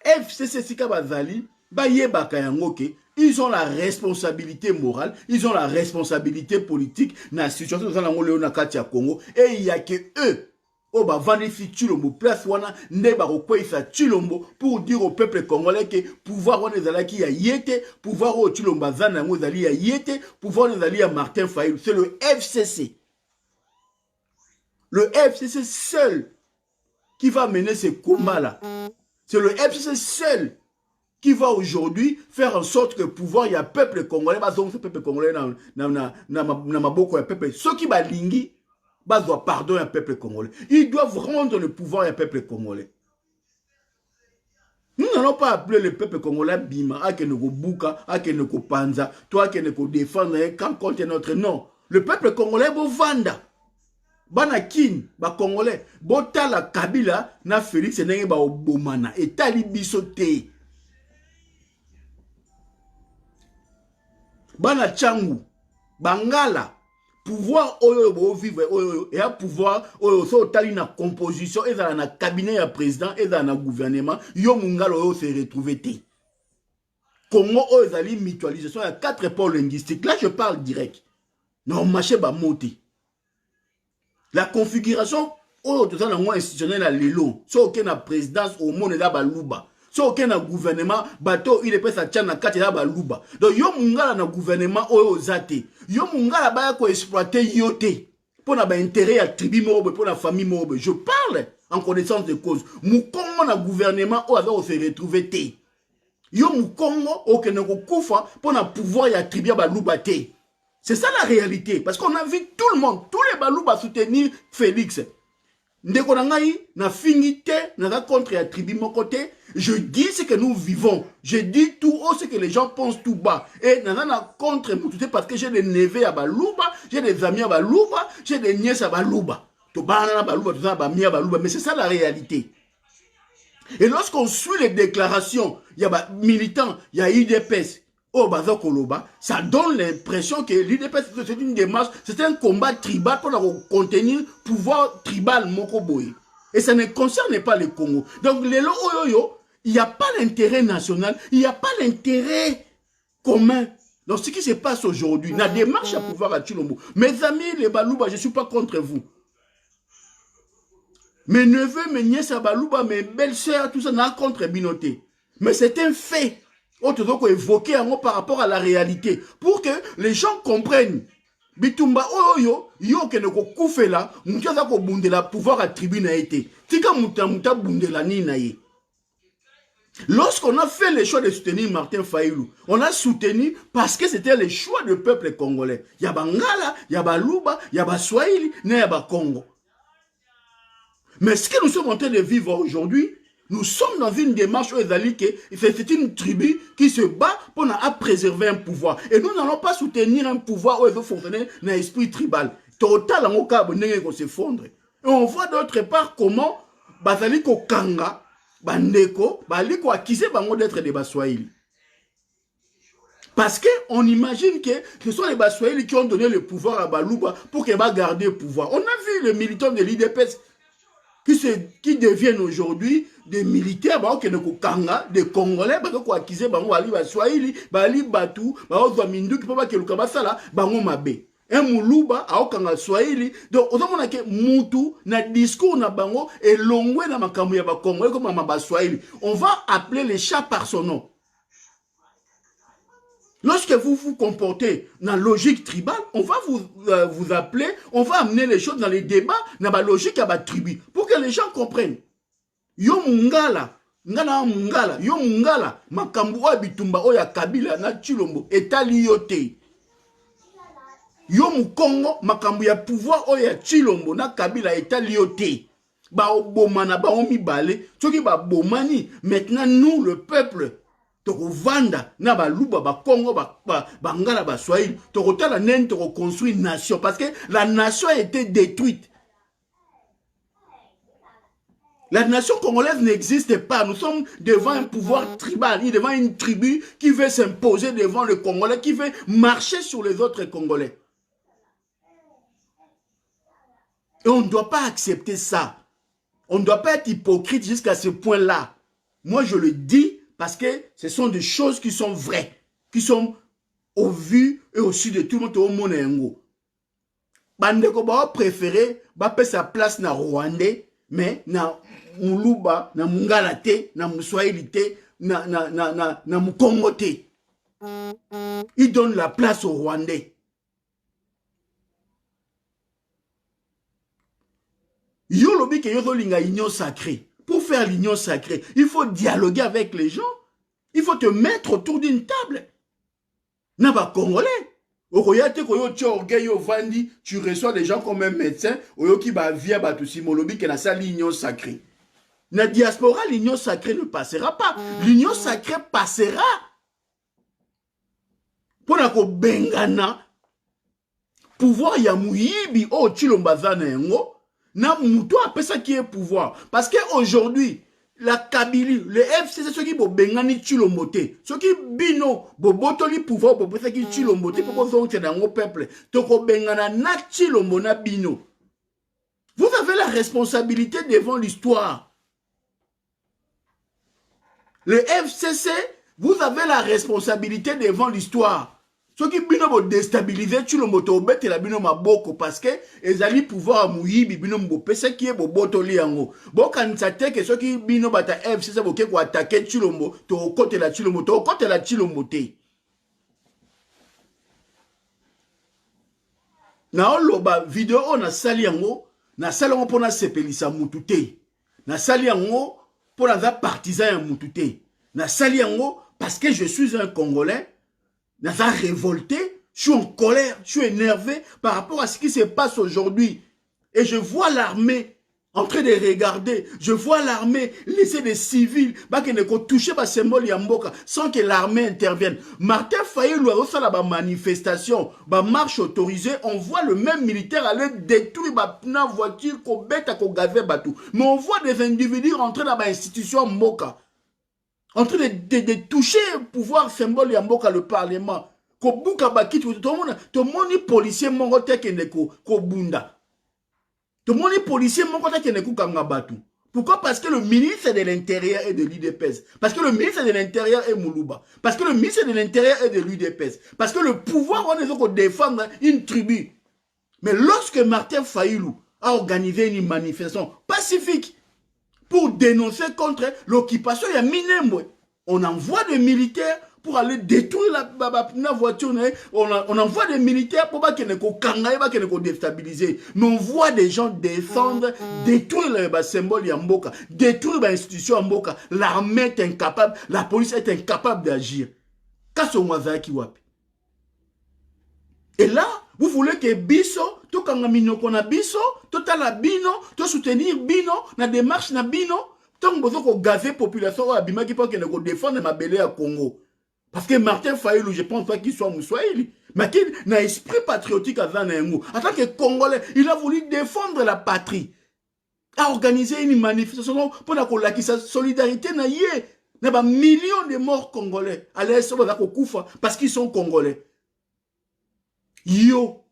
FCC sika bazali, ba yebaka yango ke, ils ont la responsabilité morale, ils ont la responsabilité politique dans la situation de la Congo. Et il n'y a que eux, oh bah vanifi Chilombo, place wana, neba rokwesa Chilombo, pour dire au peuple congolais que pouvoir wana ezalaki ya yete, pouvoir au Chilomba zana ngo ezali ya yete, pouvoir ezali ya Martin Fayulu. C'est le FCC. Le FCC seul qui va mener ce combat-là. C'est le FCC seul qui va aujourd'hui faire en sorte que le pouvoir, il y a peuple congolais, ce peuple congolais, ceux qui va lingui, doivent pardon à peuple congolais. Ils doivent rendre le pouvoir à peuple congolais. Nous n'allons pas appeler le peuple congolais Bima, à que nous bouka, à que nous panza, toi que nous défendre quand contre notre nom. Le peuple congolais va vendre. Banakin, ba congolais, botala Kabila, na Félix nenge ba obomana, et tali bisote. Bana Changu, Bangala, pouvoir oyo vivre oyo et à pouvoir oyo so tali na composition et dans na cabinet ya président et dans na gouvernement yo mungalo oyo se retrouver té. Congo oyo zali mutualisation à 4 pôles linguistiques. Là je parle direct. Non marché ba moti. La configuration oyo to na moi institutionnel à lelo, so aucun na présidence au monde là ba luba. So aucun na gouvernement bateau il est pas sa tchana kati la baluba. Donc yo mungala na gouvernement oyo zate. Yo mungala ba ko exploiter yote. Pour na ba intérêt à tribu mobe pour la famille mobe. Je parle en connaissance de cause. Mukongo na gouvernement oyo se retrouver té. Yo mukongo aucun na kufa pour na pouvoir ya tribu baluba té. C'est ça la réalité parce qu'on a vu tout le monde, tous les baluba soutenir Félix. Ndeko na ngai na fingité na contre ya tribu mon côté. Je dis ce que nous vivons. Je dis tout haut ce que les gens pensent tout bas. Et nana contre Moutouté parce que j'ai des neveux à Balouba, j'ai des amis à Balouba, j'ai des nièces à Balouba. Mais c'est ça la réalité. Et lorsqu'on suit les déclarations, il y a des militants, il y a IDPS, au Baza Koloba, ça donne l'impression que l'IDPS c'est une démarche, c'est un combat tribal pour contenir le pouvoir tribal Mokoboy. Et ça ne concerne pas le Congo. Donc, les loyoyo, il n'y a pas l'intérêt national, il n'y a pas l'intérêt commun. Donc, ce qui se passe aujourd'hui, la démarche à pouvoir à Chilombo. Mes amis, les Balouba, je ne suis pas contre vous. Mes neveux, mes nièces à Balouba, mes belles-sœurs, tout ça, n'a contre Binoté. Mais c'est un fait. Autre chose évoqué par rapport à la réalité. Pour que les gens comprennent. Bitumba oyo yo ke neko kufela mutyaza ko bundela pouvoir attribuer na été tika muta bundela ni na ye. Lorsqu'on a fait le choix de soutenir Martin Fayulu, on a soutenu parce que c'était le choix du peuple congolais. Ya Bangala, ya Baluba, ya Baswahili, ya Bakongo. Mais ce que nous sommes en train de vivre aujourd'hui, nous sommes dans une démarche où c'est une tribu qui se bat pour préserver un pouvoir. Et nous n'allons pas soutenir un pouvoir où il veut fonctionner dans l'esprit tribal. Total, en cas, on s'effondre. Et on voit d'autre part comment Bazaliko Kanga, Bandeko, Baliko accusé d'être des Baswahili. Parce qu'on imagine que ce sont les Baswahili qui ont donné le pouvoir à Balouba pour qu'il va garder le pouvoir. On a vu les militants de l'IDPS qui deviennent aujourd'hui des militaires, des Congolais, qui accusé de Swahili, Bali Batu, Mindu, qui peuvent que Basala, Bango Mabe. Un Moulouba, Aokanga Swahili. Donc, on a que Moutou, na discours na Bango, et l'ongwe na Makamu ya Bakongo, comme Mama Swahili. On va appeler les chats par son nom. Lorsque vous vous comportez dans la logique tribale, on va vous appeler, on va amener les choses dans les débats, dans la logique à la tribu, pour que les gens comprennent. Yo mungala, yo mungala, makambu bitumba oya Kabila na Chilombo, etali yote. Yo mukongo, makambu ya pouvoir oya Chilombo na Kabila etali yote. Ba obomana ba omibale, soki ba bomani, maintenant nous le peuple toko vanda na ba luba ba Congo ba ngala ba Swahili toko tala nen toko construire nation parce que la nation a été détruite. La nation congolaise n'existe pas. Nous sommes devant un pouvoir tribal, devant une tribu qui veut s'imposer devant le Congolais, qui veut marcher sur les autres Congolais. Et on ne doit pas accepter ça. On ne doit pas être hypocrite jusqu'à ce point-là. Moi, je le dis parce que ce sont des choses qui sont vraies, qui sont au vu et au su de tout le monde au monde. Bandeko ba préféré, ba paie sa place na Rwandais, mais na Muluba, na Mungala te, na Muswahili te, na Mukongo te. Il donne la place aux Rwandais. Yo lobi ke yo linga union sacrée. Pour faire l'union sacrée, il faut dialoguer avec les gens. Il faut te mettre autour d'une table. Na ba Congolais. Okoyate koyo tchorgay yo vandi, tu reçois des gens comme un médecin, oyo ki ba via ba tout simolobi ke na sa l'union sacrée. Na diaspora, l'union sacrée ne passera pas. L'union sacrée passera. Pour la ko bengana, pouvoir ya muyibi o chilombazana yango, na muto appelle ça qui est pouvoir. Parce qu'aujourd'hui, la Kabylie, le FCC, ceux qui bo bengani chilomote, ceux qui bino bo botoli pouvoir bo pesa qui chilomote pour qu'on soit dans le peuple, toko bengana na chilomona bino. Vous avez la responsabilité devant l'histoire. Le FCC, vous avez la responsabilité devant l'histoire. Ceux qui bino bo déstabiliser chilomoto obete la bino maboko parce que ezali pouvoir muyibi bino mbo pesa qui est bo botoli yango. Bo kanisa te que ceux qui bino bata FCC bo ke ko attaquer chilombo to côté la chilombo to côté la chilombo te. Na oloba vidéo na sali yango na sali yango pona sepelisa mutu te. Na sali yango pona za partisan ya mutu te. Na sali yango parce que je suis un Congolais. N'a pas révolté, je suis en colère, je suis énervé par rapport à ce qui se passe aujourd'hui. Et je vois l'armée en train de regarder, je vois l'armée laisser des civils toucher le symbole Yamboka sans que l'armée intervienne. Martin Fayulu a reçu la manifestation, la marche autorisée, on voit le même militaire aller détruire la voiture, mais on voit des individus rentrer dans l'institution Mboka. En train de toucher le pouvoir symbole Yamboka, le Parlement. Tout le monde policier mongote ko bunda. Tout le monde policier mongote kangabatu. Pourquoi? Parce que le ministre de l'Intérieur est de l'UDPS. Parce que le ministre de l'Intérieur est Moulouba. Parce que le ministre de l'Intérieur est de l'UDPS. Parce que le pouvoir, on est pour défendre une tribu. Mais lorsque Martin Fayulu a organisé une manifestation pacifique, pour dénoncer contre l'occupation, il y a Minembwe. On envoie des militaires pour aller détruire la voiture. On envoie des militaires pour pas qu'ils ne déstabiliser. Mais on voit des gens descendre, détruire le symbole Yamboka, détruire l'institution Yamboka. L'armée est incapable, la police est incapable d'agir. Et là, vous voulez que Bisso, tout quand on kona Bisso, tout à la Bino, tout soutenir Bino, na démarche na Bino, tant que vous gazer population à Bima qui peut défendre ma belé à Congo. Parce que Martin Fayulu, je pense pas qu'il soit Moussoaïli, mais qu'il n'a esprit patriotique à Zanengo. En tant que Congolais, il a voulu défendre la patrie. A organisé une manifestation pour la solidarité na yé. Il y a millions de morts Congolais. Allez, ça va parce qu'ils sont Congolais. Yo,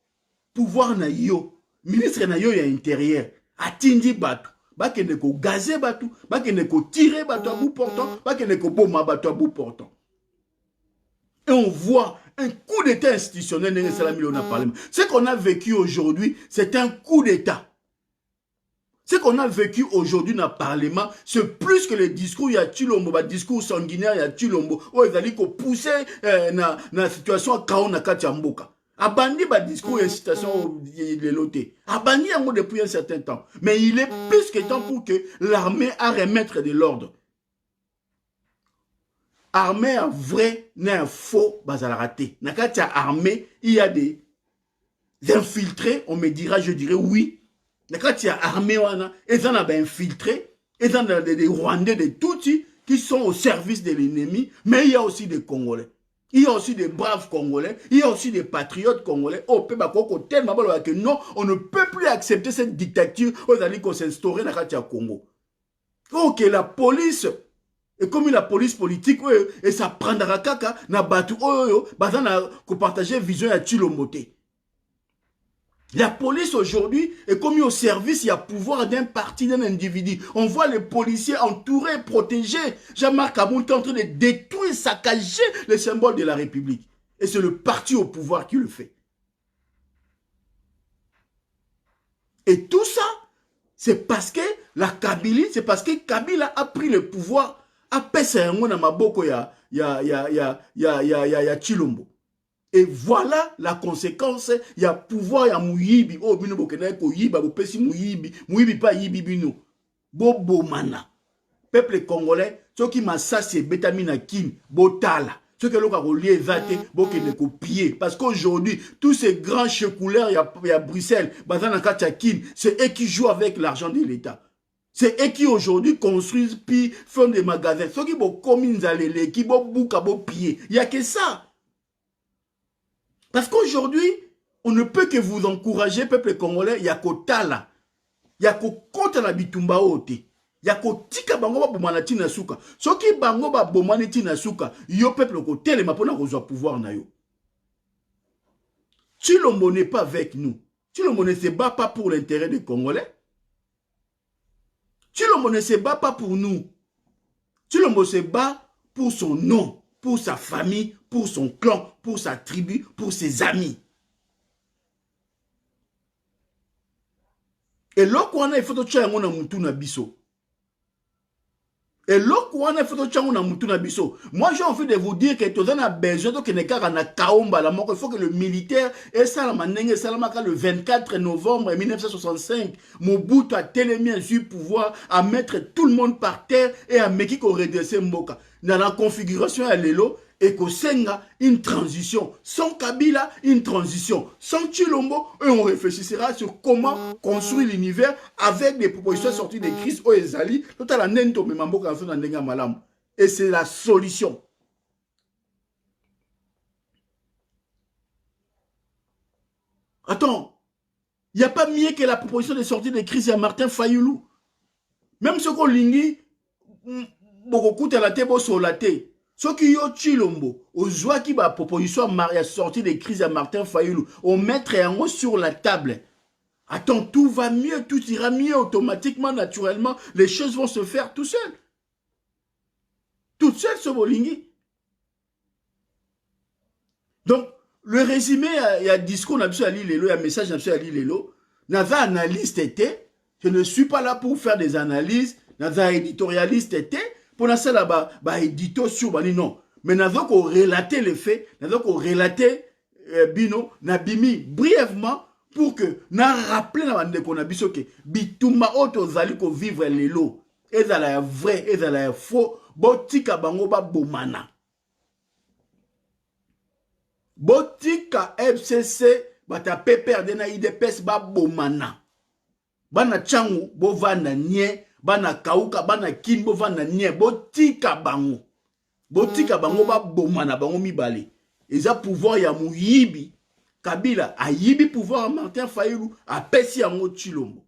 pouvoir na yo, ministre na yo ya intérieur, atindi batu, bakende ko gazé batu, bakende ko tirer batu à bout portant, bakende ko boma batu à bout portant. Et on voit un coup d'état institutionnel, ce qu'on a vécu aujourd'hui, c'est un coup d'état. Ce qu'on a vécu aujourd'hui dans le Parlement, c'est plus que le discours, il y a Chilombo, le discours sanguinaire, il y a Chilombo, où ils allaient pousser dans la situation à Kaona Katiamboka. Abandi ba discours incitation de l'OT. Abandi yango depuis un certain temps. Mais il est plus que temps pour que l'armée a remettre de l'ordre. Armée un vrai, n'est un faux, bazal raté. Nakatia armée, il y a des infiltrés, on me dira, je dirais oui. Nakatia armée wana, ils en ont infiltré, ils en ont des Rwandais, des Tutsis, qui sont au service de l'ennemi, mais il y a aussi des Congolais. Il y a aussi des braves Congolais, il y a aussi des patriotes Congolais. Oh, tellement que non, on ne peut plus accepter cette dictature qu'on s'instaurer dans le Congo. Ok, la police, et comme la police politique, et ça prendra caca, na batu, bazana, ko partager vision à Chilombo. La police aujourd'hui est commise au service, il y a pouvoir d'un parti, d'un individu. On voit les policiers entourés, protégés. Jean-Marc Kaboul est en train de détruire, saccager les symboles de la République. Et c'est le parti au pouvoir qui le fait. Et tout ça, c'est parce que la Kabylie, c'est parce que Kabila a pris le pouvoir, a pèsé un mot dans ma boko ya Chilombo. Et voilà la conséquence, il y a pouvoir, il y a mouyibi. Oh, bino bokena ko yiba, bo pesi mouyibi. Mouyibi pas yibi bino. Bobo mana. Peuple congolais, ceux qui massacrent bétamina kin, botala. Ceux qui ont relié zate, bokene ko pied. Parce qu'aujourd'hui, tous ces grands checouleurs, il y a Bruxelles, bazana kacha kin, c'est eux qui jouent avec l'argent de l'État. C'est eux qui aujourd'hui construisent, puis font des magasins. Ceux qui vont commis zalele, qui vont bouka, vont pied. Il n'y a que ça. Parce qu'aujourd'hui, on ne peut que vous encourager, peuple congolais, il y a Kotala, il y a Kokota na bitumba ote, il y a Kotika bango ba bomana tina suka. Soki bango ba bomana tina suka, yo peuple kotele mapona kozwa pouvoir na yo. Chilombo n'est pas avec nous. Chilombo ne se bat pas pour l'intérêt des Congolais. Chilombo ne se bat pas pour nous. Chilombo se bat pour son nom, pour sa famille, pour son clan, pour sa tribu, pour ses amis. Et là, il faut que tu aies un moutouna biso. Et là, il faut que tu aies un moutouna biso. Moi, j'ai envie de vous dire que tu as besoin de il faut que le militaire et ça le 24 novembre 1965, Mobutu a tellement eu pouvoir à mettre tout le monde par terre et à mettre qu'on redresse Mboka. Dans la configuration à l'élo, et que Senga, une transition. Sans Kabila, une transition. Sans Chilombo, et on réfléchira sur comment construire l'univers avec des propositions sorties des crises au Ezali. Et c'est la solution. Attends, il n'y a pas mieux que la proposition de sortie des crises à Martin Fayoulou. Même ce qu'on lingi, beaucoup de la table sur la tête. Ce qui est Chilombo, aux joies qui va proposition à sortir des crises à Martin Fayoulou, on mettrait un mot sur la table. Attends, tout va mieux, tout ira mieux automatiquement, naturellement, les choses vont se faire tout seul. Tout seul, ce Bolingi. Donc, le résumé, il y a discours, il y a message, il y a analyste était, je ne suis pas là pour faire des analyses, il y a éditorialiste était, pour l'instant, là-bas, édito sur non. Mais nous avons relaté les faits, nous avons relaté Bino, Nabimi, brièvement, pour que nous rappelions qu'on a dit que Bituma Oto Zaliko vivre les lots. Et ça est vrai, et ça est faux. Botika Bangoba Bomana. Botika FCC, bata pepper de na IDPS ba Bomana. Bana Changu, Bovana Nye. Bana kauka bana kimbo vana nye botika bango ba bomana bango mibale eza pouvoir ya muyibi Kabila a yibi pouvoir à Martin Fayoulou a pesi yango Chilombo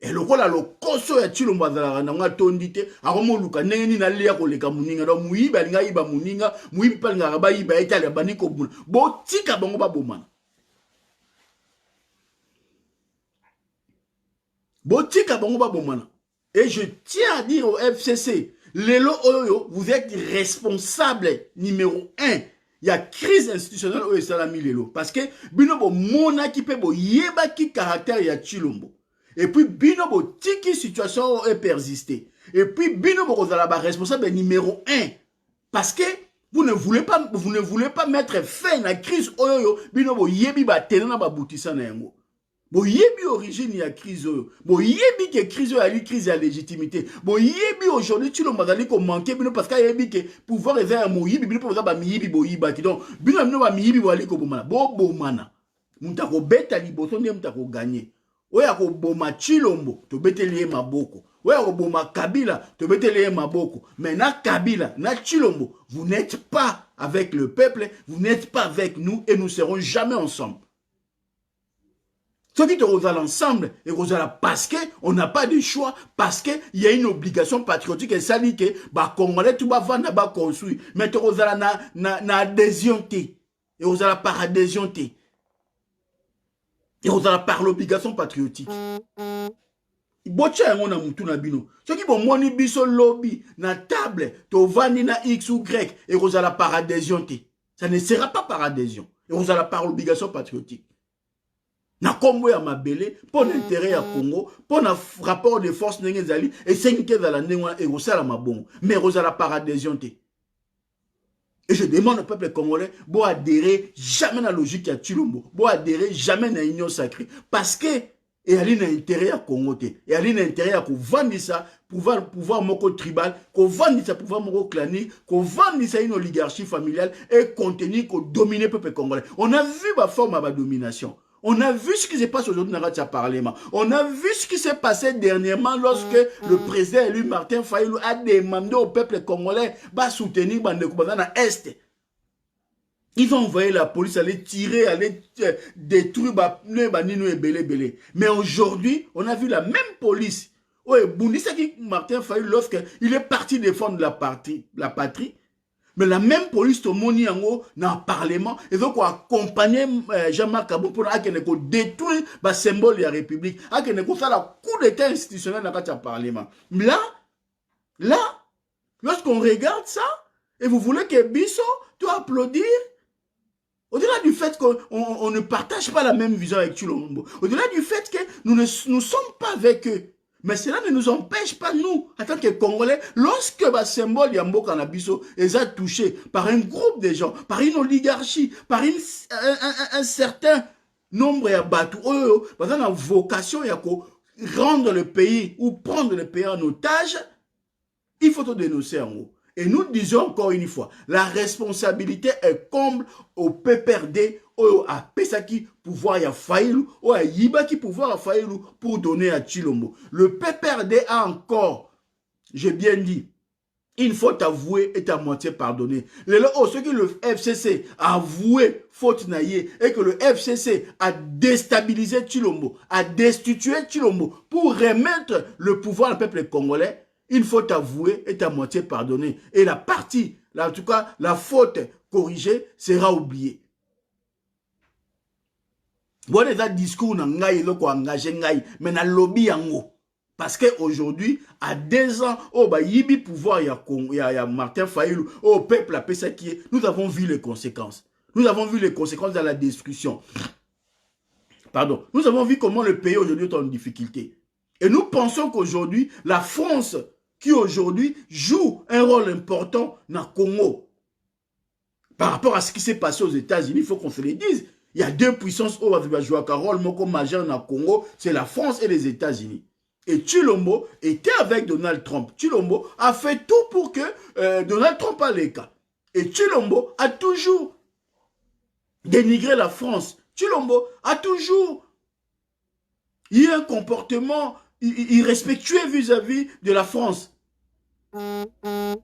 et lokola lokoso ya Chilombo azala nga tondite akomo luka neni na lia ko leka muninga do muyibi alinga yiba muninga muyibi palinga ba yiba etale baniko buna botika bango ba bomana botika bango ba bomana. Et je tiens à dire au FCC, Lelo Oyo, vous êtes responsable numéro 1. Il y a crise institutionnelle au Salami Lelo. Parce que Binobo Mona qui peut yeba qui caractère ya Chilombo. Et puis Binobo tiki situation est persisté. Et puis Binobo Kozalaba responsable numéro 1. Parce que vous ne voulez pas mettre fin à la crise Oyo. Binobo yebi ba tenana ba boutissa na yango. Bo yebi origine ya crise oyo. Bo yebi que crise oyo ali crise ya légitimité. Bo yebi aujourd'hui tu le mazali ko manquer bino parce que yebi que pouvoir eza ya moyibi bino pouvoir ba miyibi bo yiba ki donc bino bino ba miyibi bo ali ko bomana. Bo bomana. Muta ko beta liboso nde muta ko gagner. Oya ko boma Chilombo, to beteli maboko. Oya ko boma Kabila, to beteli maboko. Mais na Kabila, na Chilombo, vous n'êtes pas avec le peuple, vous n'êtes pas avec nous et nous serons jamais ensemble. Ceux qui te rejoignent ensemble et rejoignent parce qu'on n'a pas de choix, parce qu'il y a une obligation patriotique et ça dit que bah Congolais tout va vendre ba construire, mais te rejoignent na adhésion et rejoignent par adhésion et rejoignent par l'obligation patriotique. Bocha ngona mutu na bino. Ceux qui vont moni biso lobby na table, to vandi na X ou Y et rejoignent par adhésion. Ça ne sera pas par adhésion et rejoignent par l'obligation patriotique. Na kombo ya mabele pour l'intérêt ya Congo pour na rapport de force ndenge zali et senke za la ndengwa et rosala mabongo mais rosala par adhésion te. Et je demande au peuple congolais bo adhérer jamais na logique ya Chilombo, bo adhérer jamais na union sacrée parce que et ali na intérêt ya Congo te et ali na intérêt ya ko vandisa pouvoir moko tribal, ko vandisa pouvoir moko clanique, ko vandisa une oligarchie familiale et contenir ko dominer peuple congolais. On a vu ma forme à domination. On a vu ce qui se passe aujourd'hui dans le Parlement. On a vu ce qui s'est passé dernièrement lorsque le président élu Martin Fayulu a demandé au peuple congolais de soutenir Bandekoubaza Est. Ils ont envoyé la police aller tirer, aller détruire Banino et Belé. Mais aujourd'hui, on a vu la même police. Ouais, Bundisaki Martin Fayulu lorsqu'il est parti défendre la patrie. Mais la même police to moni yango dans le Parlement, ils ont accompagné Jean-Marc Kabou pour détruire le symbole de la République, pour faire la coup d'état institutionnel dans le Parlement. Là, lorsqu'on regarde ça, et vous voulez que Bisso doit applaudir, au-delà du fait qu'on ne partage pas la même vision avec Chilombo, au-delà du fait que nous ne sommes pas avec eux, mais cela ne nous empêche pas, nous, en tant que Congolais, lorsque le symbole Yambo Kanabiso est touché par un groupe de gens, par une oligarchie, par un certain nombre de bateaux, par une vocation de rendre le pays ou prendre le pays en otage, il faut tout dénoncer en haut. Et nous disons encore une fois, la responsabilité est comble au PPRD, à Pesaki pouvoir ya Fayulu, à Yibaki pouvoir à Fayulu pour donner à Chilombo. Le PPRD a encore, j'ai bien dit, il faut avouer et à moitié pardonner. Ce que le FCC a avoué faute naïe et que le FCC a déstabilisé Chilombo, a destitué Chilombo pour remettre le pouvoir au peuple congolais, il faut avouer et à moitié pardonner. Et la partie, en tout cas, la faute corrigée sera oubliée. Bon, les discours n'engaye le quoi engagé ngaï, mais na lobby yango. Parce qu'aujourd'hui, à 2 ans, yibi pouvoir ya Martin Fayulu, peuple a ça qui est, nous avons vu les conséquences. Nous avons vu les conséquences de la destruction. Pardon. Nous avons vu comment le pays aujourd'hui est en difficulté. Et nous pensons qu'aujourd'hui, la France, qui aujourd'hui joue un rôle important dans le Congo, par rapport à ce qui s'est passé aux États-Unis, il faut qu'on se le dise. Il y a 2 puissances qui vont jouer un rôle majeur dans le Congo, c'est la France et les États-Unis. Et Chilombo était avec Donald Trump. Chilombo a fait tout pour que Donald Trump ait les cas. Et Chilombo a toujours dénigré la France. Chilombo a toujours eu un comportement irrespectueux vis-à-vis de la France.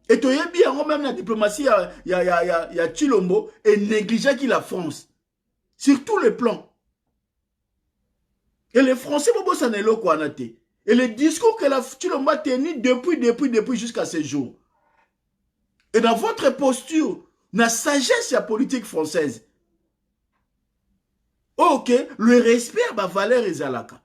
Et tu as bien même la diplomatie, il y a Chilombo et négligeait qui la France. Sur tous les plans. Et les Français, ça n'est pas quoi. Et le discours que la Chilombo a tenu depuis jusqu'à ce jour. Et dans votre posture, la sagesse de la politique française. Ok, le respect à la valeur est zalaka.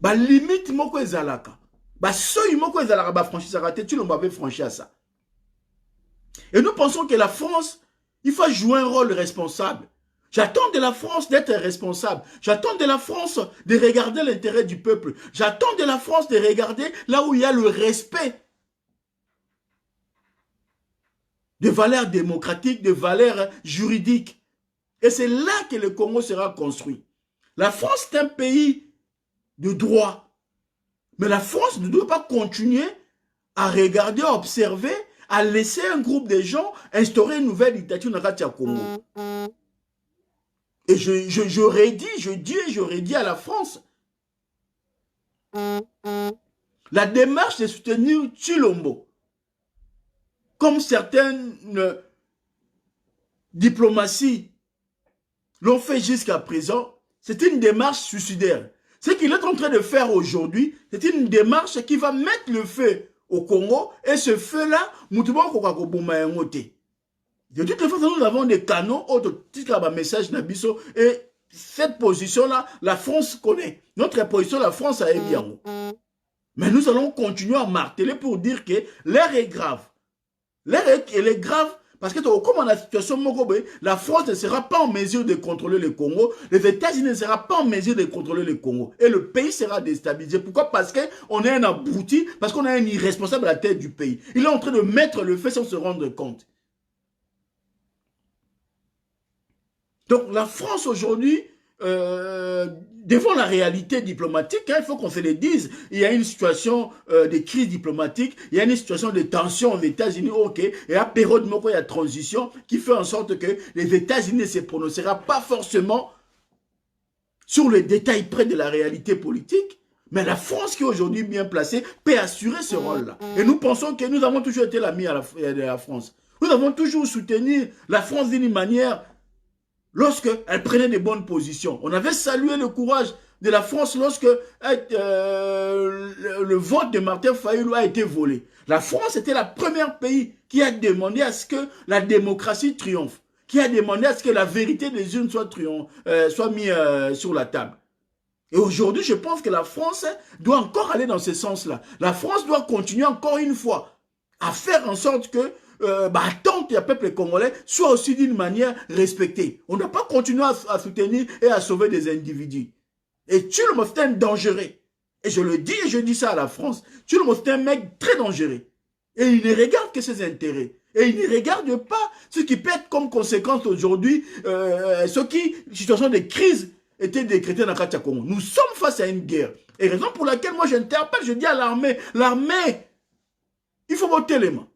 La limite moko est zalaka. La seuil moko est zalaka, la franchise a raté, Chilombo avait franchi à ça. Et nous pensons que la France, il faut jouer un rôle responsable. J'attends de la France d'être responsable. J'attends de la France de regarder l'intérêt du peuple. J'attends de la France de regarder là où il y a le respect de valeurs démocratiques, de valeurs juridiques. Et c'est là que le Congo sera construit. La France est un pays de droit. Mais la France ne doit pas continuer à regarder, à observer, à laisser un groupe de gens instaurer une nouvelle dictature dans le Congo. Et j'aurais dit, j'aurais dit à la France, la démarche de soutenir Tshilombo, comme certaines diplomaties l'ont fait jusqu'à présent, c'est une démarche suicidaire. Ce qu'il est en train de faire aujourd'hui, c'est une démarche qui va mettre le feu au Congo, et ce feu-là, de toutes les façons, nous avons des canaux, autres message Nabiso, et cette position-là, la France connaît. Notre position, la France a bien. Mais nous allons continuer à marteler pour dire que l'air est grave. L'air est grave parce que comme dans la situation Mokobe, la France ne sera pas en mesure de contrôler le Congo, les États-Unis ne seront pas en mesure de contrôler le Congo et le pays sera déstabilisé. Pourquoi? Parce qu'on est un abruti, parce qu'on est un irresponsable à la tête du pays. Il est en train de mettre le feu sans se rendre compte. Donc la France aujourd'hui, devant la réalité diplomatique, il faut qu'on se le dise, il y a une situation de crise diplomatique, il y a une situation de tension aux États-Unis, ok, et à période où il y a transition qui fait en sorte que les États-Unis ne se prononcera pas forcément sur les détails près de la réalité politique, mais la France qui est aujourd'hui bien placée peut assurer ce rôle-là. Et nous pensons que nous avons toujours été l'ami de la France. Nous avons toujours soutenu la France d'une manière lorsqu'elle prenait de bonnes positions. On avait salué le courage de la France lorsque le vote de Martin Fayulu a été volé. La France était le premier pays qui a demandé à ce que la démocratie triomphe, qui a demandé à ce que la vérité des urnes soit mise sur la table. Et aujourd'hui, je pense que la France doit encore aller dans ce sens-là. La France doit continuer encore une fois à faire en sorte que tant que le peuple congolais soit aussi d'une manière respectée. On ne doit pas continuer à soutenir et à sauver des individus. Et Tshilombo, c'est un dangereux. Et je le dis et je dis ça à la France. Tshilombo, c'est un mec très dangereux. Et il ne regarde que ses intérêts. Et il ne regarde pas ce qui peut être comme conséquence aujourd'hui, situation de crise était décrétée dans le Congo. Nous sommes face à une guerre. Et raison pour laquelle moi j'interpelle, je dis à l'armée, il faut voter les mains.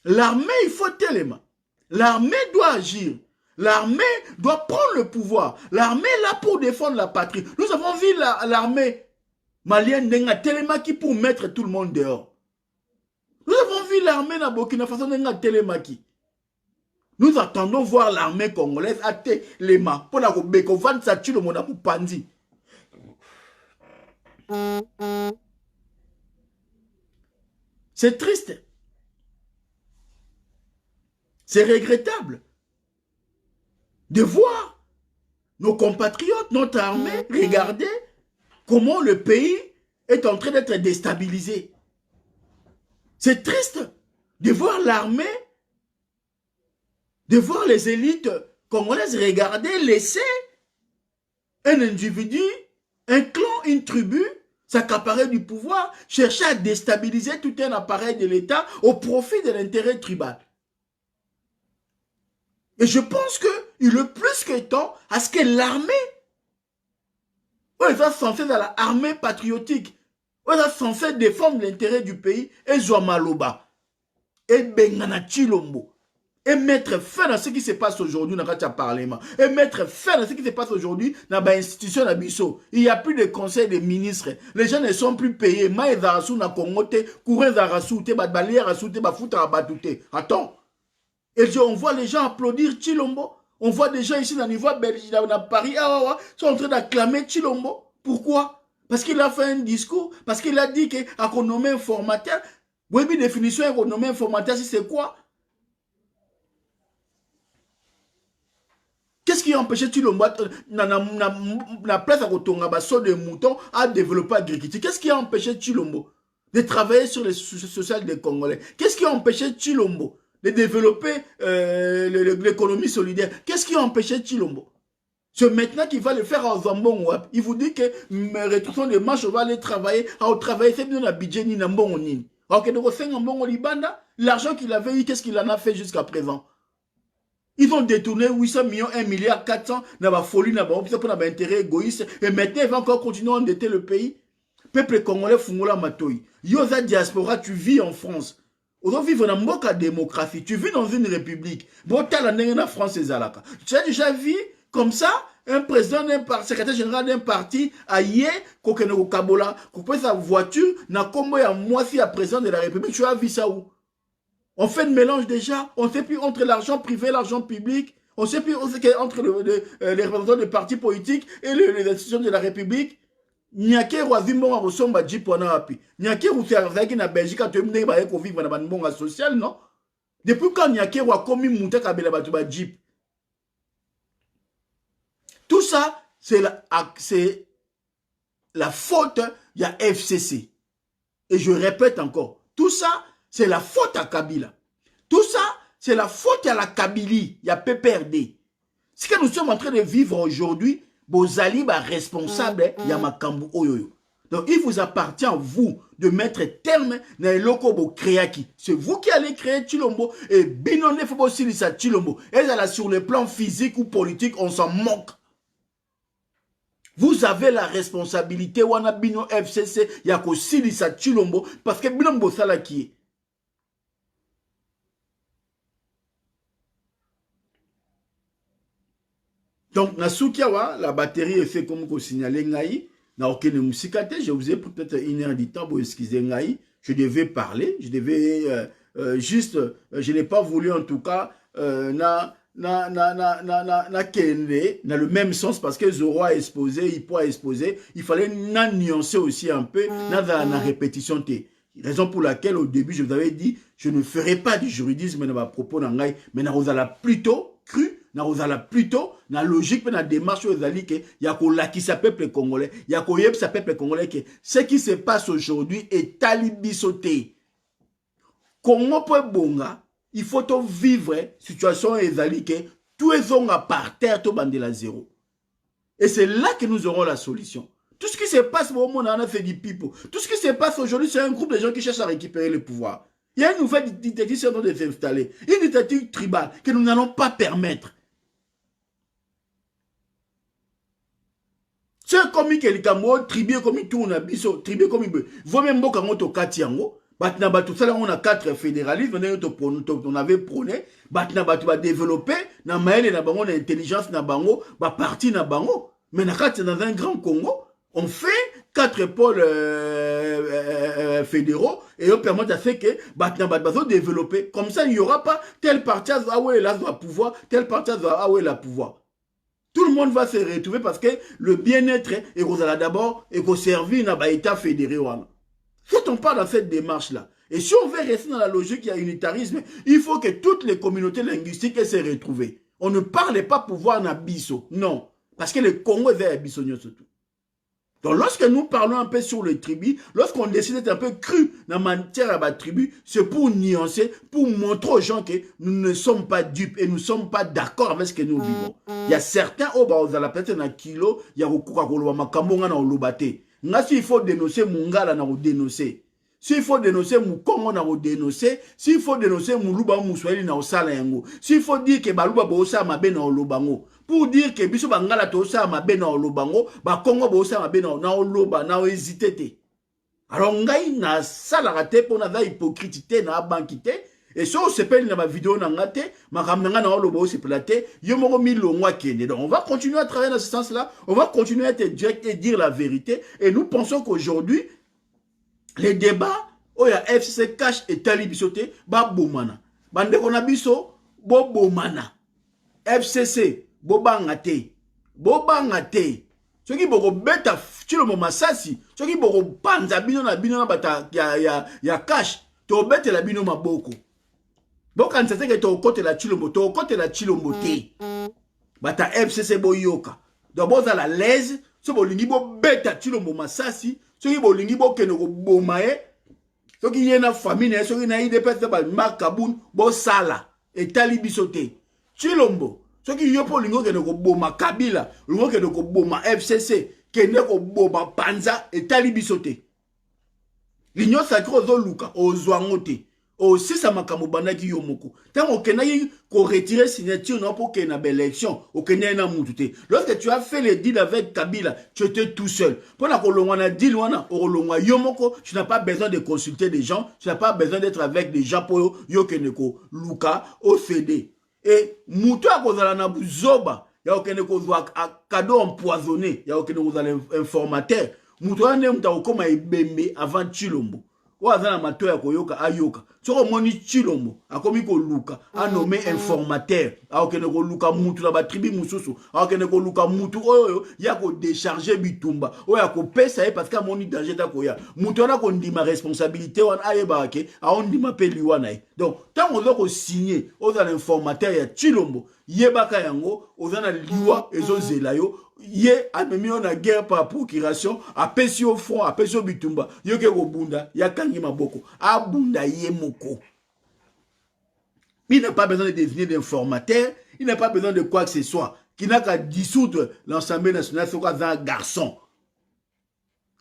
L'armée, il faut tellement. L'armée doit agir. L'armée doit prendre le pouvoir. L'armée est là pour défendre la patrie. Nous avons vu l'armée malienne d'Enga Télémaki pour mettre tout le monde dehors. Nous avons vu l'armée de Burkina Faso d'Enga Télémaki. Nous attendons voir l'armée congolaise à Téléma pour la Robeko Van Sachi le Monamu Pandi. C'est triste. C'est regrettable de voir nos compatriotes, notre armée, regarder comment le pays est en train d'être déstabilisé. C'est triste de voir l'armée, de voir les élites congolaises regarder, laisser un individu, un clan, une tribu s'accaparer du pouvoir, chercher à déstabiliser tout un appareil de l'État au profit de l'intérêt tribal. Et je pense qu'il est plus que temps à ce que l'armée, on est censé dans l'armée patriotique, on est censé défendre l'intérêt du pays, et Zouamaloba, et Bengana Tshilombo, et mettre fin à ce qui se passe aujourd'hui dans le Parlement, et mettre fin à ce qui se passe aujourd'hui dans l'institution d'Abisso. Il n'y a plus de conseil des ministres, les gens ne sont plus payés. Maï Zarassou na Kongote, Kouren Zarassou, Badbali Zarassou, Bafouta Abatouté. Attends. Et on voit les gens applaudir Tshilombo. On voit des gens ici dans le niveau Belgique, dans Paris, sont en train d'acclamer Tshilombo. Pourquoi? Parce qu'il a fait un discours, parce qu'il a dit qu'on nommait un formateur. Oui, mais définition qu'on nommait un formateur, c'est quoi? Qu'est-ce qui a empêché Tshilombo, la place à Kotonga, saut de moutons, à développer l'agriculture? Qu'est-ce qui a empêché Tshilombo de travailler sur les sociales des Congolais? Qu'est-ce qui a empêché Tshilombo de développer l'économie solidaire? Qu'est-ce qui a empêché Tshilombo? C'est maintenant qu'il va le faire à Zambon. Il vous dit que rétrouvons les manches, on va aller travailler. C'est bien à Bidjen, ni Nambon, ni. Ok, donc l'argent qu'il avait eu, qu'est-ce qu'il en a fait jusqu'à présent? Ils ont détourné 800 millions, 1 milliard 400, dans la folie, dans l'intérêt égoïste. Et maintenant, ils vont encore continuer à endetter le pays. Peuple congolais, Fungola Matoyi. Yosa diaspora, tu vis en France. On vit dans une démocratie. Tu vis dans une république. Bon, tu as la France et Zalaka. Tu as déjà vu comme ça un président d'un parti, secrétaire général d'un parti, aïe, Kokeno Kabola, couper sa voiture, n'a comme moi si à président de la République, tu as vu ça où? On fait le mélange déjà. On ne sait plus entre l'argent privé et l'argent public. On ne sait plus entre les représentants des partis politiques et les institutions de la République. Nyake wazimbo wa kusomba jipo na wapi. Nyake usiarzaki na Belgique atu mne ba yeko vivre na banbonga social, non? Depuis quand Nyake wa komi mouta kabela batu ba jip. Tout ça, c'est la faute, il y a FCC. Et je répète encore, tout ça, c'est la faute à Kabila. Tout ça, c'est la faute à la Kabylie, il y a PPRD. Ce que nous sommes en train de vivre aujourd'hui, Bozali ba responsable ya makambu oyoyo. Donc il vous appartient à vous de mettre terme na eloko bo créaki. C'est vous qui allez créer Chilombo et binone faut aussi ça Chilombo. Et là sur le plan physique ou politique, on s'en moque. Vous avez la responsabilité wana bino FCC ya ko silisa Chilombo parce que binombo sala qui est. Donc, Nasukiawa, la batterie est fait comme vous signalez Ngaï. Na aucune musikate, je vous ai peut-être une heure du temps pour excuser Ngaï. Je devais parler, je devais juste, je n'ai pas voulu en tout cas, na kende, dans le même sens parce que Zoro a exposé, Hippo a exposé, il fallait nuancer aussi un peu, na répétition té. Raison pour laquelle au début je vous avais dit, je ne ferai pas du juridisme dans ma propos Ngaï, mais na vous allez plutôt cru. Na ozala plutôt na logique na démarche ozali que ya ko lakisa peuple congolais ya ko yebisa peuple congolais que ce qui se passe aujourd'hui est talibisoté. Congo po bonga, il faut to vivre situation ezali que tout est zonga par terre to bandela zéro. Et c'est là que nous aurons la solution. Tout ce qui se passe au monde on a fait du pipo. Tout ce qui se passe aujourd'hui c'est un groupe de gens qui cherchent à récupérer le pouvoir. Il y a une nouvelle dictature qui est en train de s'installer. Une dictature tribale que nous n'allons pas permettre. C'est comme il tribu comme il tourne à biso, tribu comme il veut. Vous même beaucoup quand on katiango, batna batu ça là on a 4 fédéralistes, on avait prôné, batna batu va développer, na maël na bango na intelligence na bango, ba parti na bango. Mais na kat dans un grand Congo, on fait 4 pôles fédéraux et on permet à ce que batna batu développer. Comme ça il y aura pas tel parti ah ouais là doit pouvoir, tel parti ah ouais la pouvoir. Tout le monde va se retrouver parce que le bien-être est d'abord et qu'on servir dans l'État fédéré. Si on part dans cette démarche-là, et si on veut rester dans la logique, il y a unitarisme, il faut que toutes les communautés linguistiques se retrouvent. On ne parle pas pouvoir na biso, non. Parce que le Congo est biso surtout. Donc lorsque nous parlons un peu sur les tribus, lorsqu'on décide d'être un peu cru dans la matière à la tribu, c'est pour nuancer, pour montrer aux gens que nous ne sommes pas dupes et nous ne sommes pas d'accord avec ce que nous vivons. Il y a certains, oh bah, on a peut-être un kilo, il y a beaucoup de makambonga na olobate. S'il faut dénoncer Mungala, na dénoncer. S'il faut dénoncer Mukongo, na dénoncer. S'il faut dénoncer Muluba Mousweli, na osala yango. S'il faut dire que Baluba Bosa mabe na olobango. Pour dire que biso bangala tosa mabe na olobango, ba Kongo bosa mabe na oloba, na hésité te. Alors ngai na sala rate pour na hypocrite na bankité. Et si on se pèle dans ma vidéo na ngate, ma ramnanga na oloba se plate, yo moko milongwa kende. Donc on va continuer à travailler dans ce sens-là, on va continuer à être direct et dire la vérité. Et nous pensons qu'aujourd'hui, les débats, oh ya FCC cache et talibisoté, ba bomana. Bande kona biso, bo bomana. FCC, bobanga te. Bobanga te. Ce qui boko beta Chilombo masasi, ce qui boko panza bino na bata ya cache, to bete la bino maboko. Boka nsase ke to kote la Chilombo, to kote la Chilombo te. Bata FCC boyoka. Donc boza la lèse, ce bolingi bo beta Chilombo masasi, ce qui bolingi bo kenoko bomae, ce qui y na famille, ce qui na ide peste ba makaboun, bo sala et talibisote. Chilombo, ce qui yopo lingo kenoko boma Kabila, lingo kenoko boma FCC, kenoko boma Panza et talibisote. L'union sacrée aux luka, aux zwangote. aussi ça makambo bandaki yo moko tant okendaki ko retirer signature non pour qu'il y ait une élection okendaki na mutu te. Lorsque tu as fait le deal avec Kabila, tu étais tout seul. Pendant que l'on a deal on a yo moko, tu n'as pas besoin de consulter des gens, tu n'as pas besoin d'être avec des gens pour yo keneko luka au CD. Et mutu a kozala na buzoba ya okende kozwa cadeau empoisonné ya okende kozala informateur. Mutu ane muta okoma ebembe avant Chilombo. Ouazana matoya koyoka ayoka. Soko moni Chilombo akomi ko luka a nommé informateur. A okende ko luka mutu la ba tribu mususu. A okende ko luka mutu oyo ya ko décharger bitumba. Oya ko pesa e parce que moni danger ta koya. Mutu ana ko ndima responsabilité wana ayeba ke a on ndima pe liwana e. Donc tant on ko signer ozana informateur ya Chilombo yebaka yango ozana liwa ezozela yo. Ye amemi na guerre par procuration apesi au front apesi au bitumba yoke ko bunda ya kangi maboko abunda ye moko. Il n'a pas besoin de désigner d'informateur, il n'a pas besoin de quoi que ce soit, qui n'a qu'à dissoudre l'Assemblée nationale sur un garçon.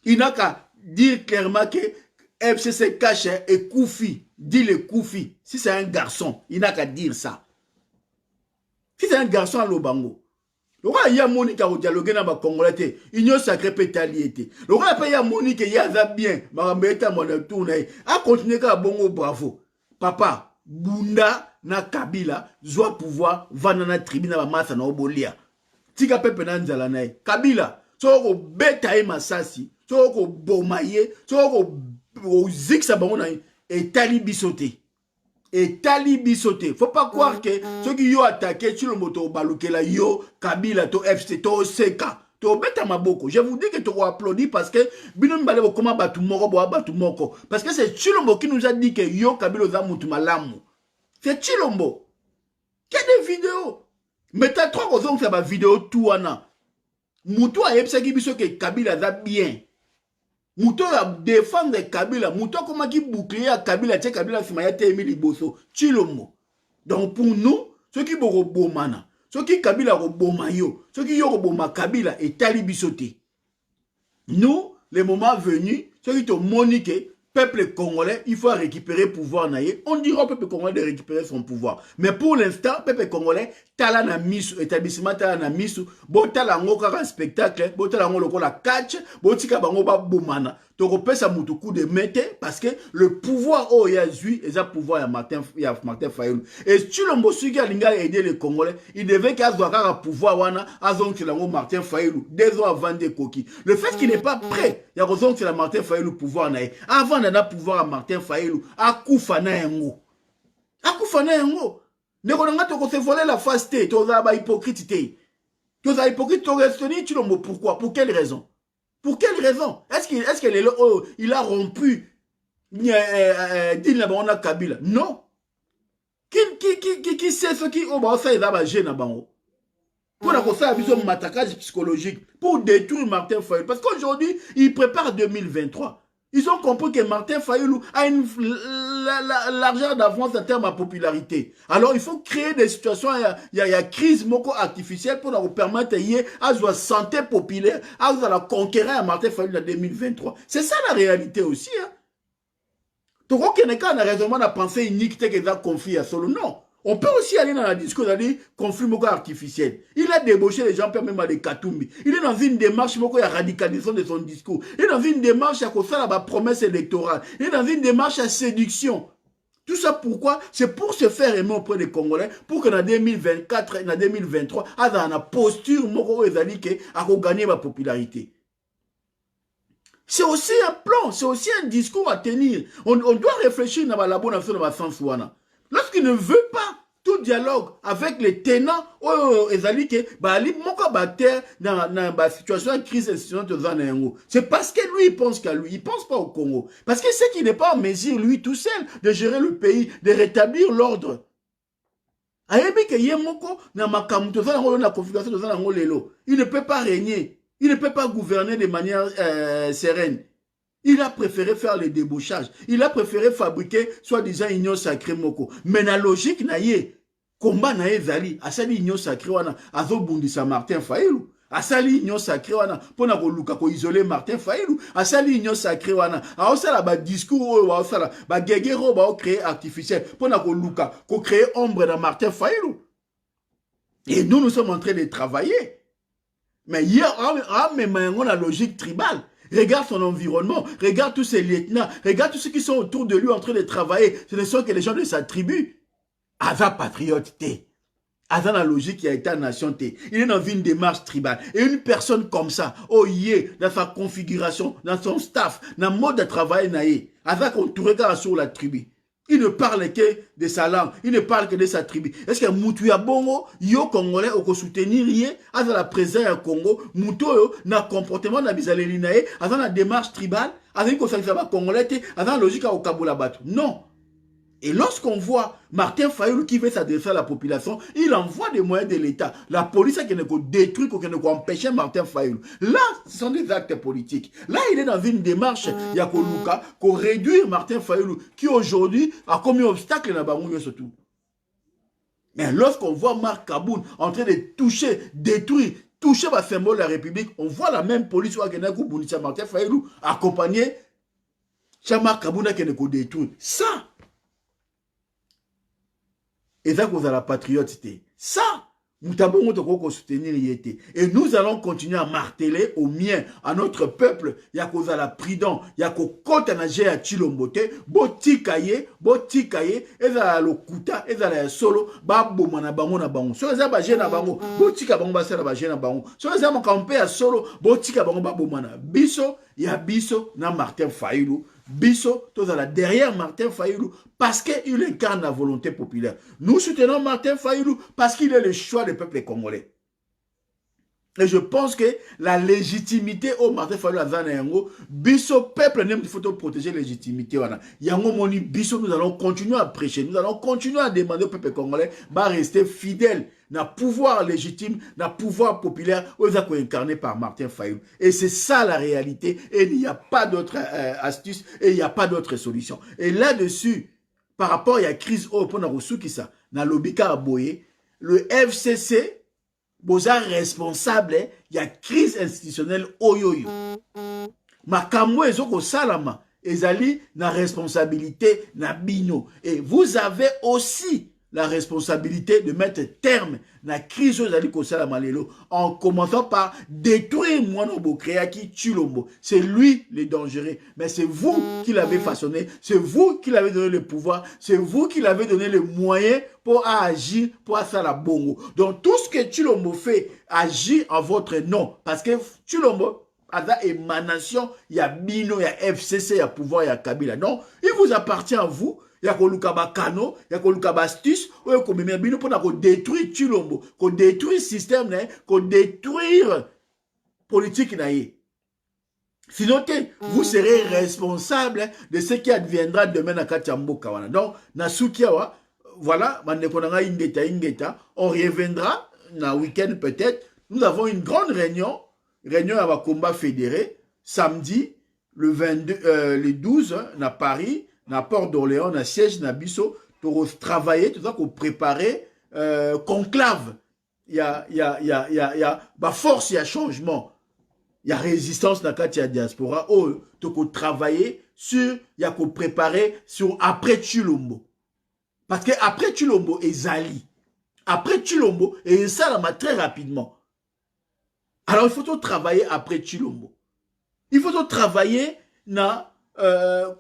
Il n'a qu'à dire clairement que FCC cache et Koufi, dit le Koufi. Si c'est un garçon, il n'a qu'à dire ça. Si c'est un garçon à l'Obango, le roi y a Monique à dialoguer dans ma Congolais, union sacrée pétaliété. Le roi y a Monique y a bien, ma mbeta mon tourne, a continué à bongo bravo. Papa, Bunda na Kabila, zoa pouvoir, vanana tribu na massa na obolia. Tika pepe na nzala na Kabila, soko beta e masasi, soko bomaye, soko ziksa bango na et tali bisoté. Et tali bisoté. Faut pas croire que ceux qui ont attaqué sur le moto balukela yo Kabila to FC to Seka to beta maboko. Je vous dis que tu applaudis parce que binom balé comment batu moko parce que c'est Chilombo qui nous a dit que yo Kabila za mutu malamu. C'est Chilombo. Il y a des vidéos. Mais t'as trois raisons que ça va vidéo tout wana. Mutu a yebsa ki biso que Kabila za bien. Mouto a défendre Kabila. Mouto comment qui bouclier à Kabila. Tché Kabila si maya te Emili Bosso. Chilombo. Donc pour nous, ceux qui boro bomana, ceux qui Kabila robomayo, ceux qui yo roboma Kabila et talibisoté. Nous, les moments venus, ceux qui te moniquent, peuple congolais, il faut récupérer le pouvoir naïe. On dira au peuple congolais de récupérer son pouvoir. Mais pour l'instant, peuple congolais, tala na misu, établissement tala na misu, bo tala ngo kaka spectacle, bo tala ngo loko la catch, bo tika bango ba bomana. Toko pesa mutuku de mete parce que le pouvoir oh ya zui, et ça pouvoir ya Martin Fayulu. Et si Chilombo Suki a linga aider les Congolais, il devait qu'il y ait un pouvoir wana, azon que Martin Fayulu, 2 ans avant des coquilles. Le fait qu'il n'est pas prêt, il y a raison que la Martin Fayulu pouvoir naïe. Avant d'en pouvoir à Martin Fayulu, à Koufana Yango. À Koufana Yango. Ne connaissons pas que se voler la face té, tu as hypocrite té. Tu as hypocrite, tu as retenu Chilombo. Pourquoi? Pour quelle raison? Pour quelle raison? Est-ce qu'il a rompu Din Kabila? Non. Qui sait ce qui ça il va gêner bango? Pour la ça un matraquage psychologique pour détruire Martin Fayulu parce qu'aujourd'hui il prépare 2023. Ils ont compris que Martin Fayulu a l'argent d'avance en termes de popularité. Alors, il faut créer des situations, il y a crise moko artificielle pour nous permettre à la santé populaire, à la conquérir à Martin Fayulu en 2023. C'est ça la réalité aussi. Hein. Donc, on a raisonnement de penser unique que ça conflit à solo. Non. On peut aussi aller dans la discours, d'aller conflit moko artificiel. Il a débauché les gens, même à des Katumbi. Il est dans une démarche moko à radicalisation de son discours. Il est dans une démarche à cause de la promesse électorale. Il est dans une démarche à séduction. Tout ça pourquoi? C'est pour se faire aimer auprès des Congolais, pour que dans 2024, dans 2023, à dans la posture moko ezalike à gagner ma popularité. C'est aussi un plan, c'est aussi un discours à tenir. On doit réfléchir dans la bonne action dans le sens ouana. Lorsqu'il ne veut pas tout dialogue avec les tenants, dans la situation de crise institutionnelle, c'est parce que lui, il pense qu'à lui. Il ne pense pas au Congo. Parce que c'est qu'il n'est pas en mesure, lui, tout seul, de gérer le pays, de rétablir l'ordre. Il ne peut pas régner. Il ne peut pas gouverner de manière sereine. Il a préféré faire les débauchages. Il a préféré fabriquer, soi-disant, union sacrée moko. Mais la logique, naïe, combat naïe zali, à cette union sacrée, wana, azo bundisa Martin Fayulu. Asali union sacrée wana pona ko luka ko isoler Martin Fayulu. Asali union sacrée wana. Aosala ba discours ba osala ba gegero ba créer artificiel pona ko luka ko créer ombre dans Martin Fayulu. Et nous sommes en train de travailler. Mais hier on a la logique tribale. Regarde son environnement, regarde tous ses lieutenants, regarde tous ceux qui sont autour de lui en train de travailler. Ce ne sont que les gens de sa tribu. Ava patriote té. Ava la logique qui a été en nation té. Il est dans une démarche tribale. Et une personne comme ça, oh yeah, dans sa configuration, dans son staff, dans le mode de travail naïe, Ava qu'on tout regarde sur la tribu. Il ne parle que de sa langue, il ne parle que de sa tribu. Est-ce que Moutou Bongo, yo Congolais, au soutenir rien, à la présence au Congo, Moutou, na comportement na bizaleli naïe, à la démarche tribale, avec une Congolais, à la logique au Kaboula Batou. Non. Et lorsqu'on voit Martin Fayulu qui veut s'adresser à la population, il envoie des moyens de l'État. La police qui ne peut détruire, qui ne peut empêcher Martin Fayulu. Là, ce sont des actes politiques. Là, il est dans une démarche, il y a qu'on réduire Martin Fayulu, qui aujourd'hui a commis obstacle dans Bangoyo surtout. Mais lorsqu'on voit Marc Kaboun en train de toucher, détruire, toucher le symbole de la République, on voit la même police qui a Martin Fayulu accompagné Marc Kaboun qui ne peut détruire. Ça, et ça, vous avez la patriote. Ça, nous devons soutenir. Et nous allons continuer à marteler au mien, à notre peuple. Il y a cause à la pridon, il y a qu'au côté à à Chilombote, botikaye, et ça le kuta, et ça le solo, babou na bango na bango. Sur les abagés na bango, botika bango basera bagé na bango. Sur les amants campé à solo, botika bango babou mana. Biso, il y a biso na Martin Fayulu. Bisso, tous là derrière Martin Fayulu, parce qu'il incarne la volonté populaire. Nous soutenons Martin Fayulu parce qu'il est le choix du peuple congolais. Et je pense que la légitimité au Martin Fayulu à Yango, Bisso, peuple, il faut protéger la légitimité. Yango Moni, Bisso, nous allons continuer à prêcher, nous allons continuer à demander au peuple congolais de rester fidèle dans le pouvoir légitime, dans le pouvoir populaire, incarné par Martin Fayulu. Et c'est ça la réalité. Et il n'y a pas d'autre astuce et il n'y a pas d'autre solution. Et là-dessus, par rapport à la crise au qui ça, dans l'Obika Aboye, le FCC, Boza responsable, il y a crise institutionnelle oyoyo. Makambo ezoko salama, ezali na responsabilité na bino. Et vous avez aussi la responsabilité de mettre terme à la crise en commençant par détruire Mouanobo Créaki Chulombo. C'est lui le dangereux. Mais c'est vous qui l'avez façonné. C'est vous qui l'avez donné le pouvoir. C'est vous qui l'avez donné les moyens pour agir, pour faire la bongo. Donc tout ce que Chulombo fait, agit en votre nom. Parce que Chulombo, à la émanation, il y a Bino, il y a FCC, il y a pouvoir, il y a Kabila. Donc, il vous appartient à vous. Il y a Kolukaba Kano, il y a Kolukaba astuce, il y a Kolukaba pour détruire Chulombo, qu'on détruire le système, qu'on détruire politique. Sinon, vous serez responsable de ce qui adviendra demain à Katiambo Kawana. Donc, Nasukiawa, voilà, on reviendra dans le week-end peut-être. Nous avons une grande réunion à la combat fédéré, samedi, le 12, à Paris. Na Port d'Orléans, na siège na biso, pour travailler, tout ça, pour préparer conclave. Il y a force, il y a changement. Il y a résistance dans la diaspora. Oh, tu peux travailler sur, il y a qu'on préparer sur après Chulombo. Parce que après Chulombo, Ezali. Après Chulombo, et ça, là, très rapidement. Alors, il faut tout travailler après Chulombo. Il faut tout travailler na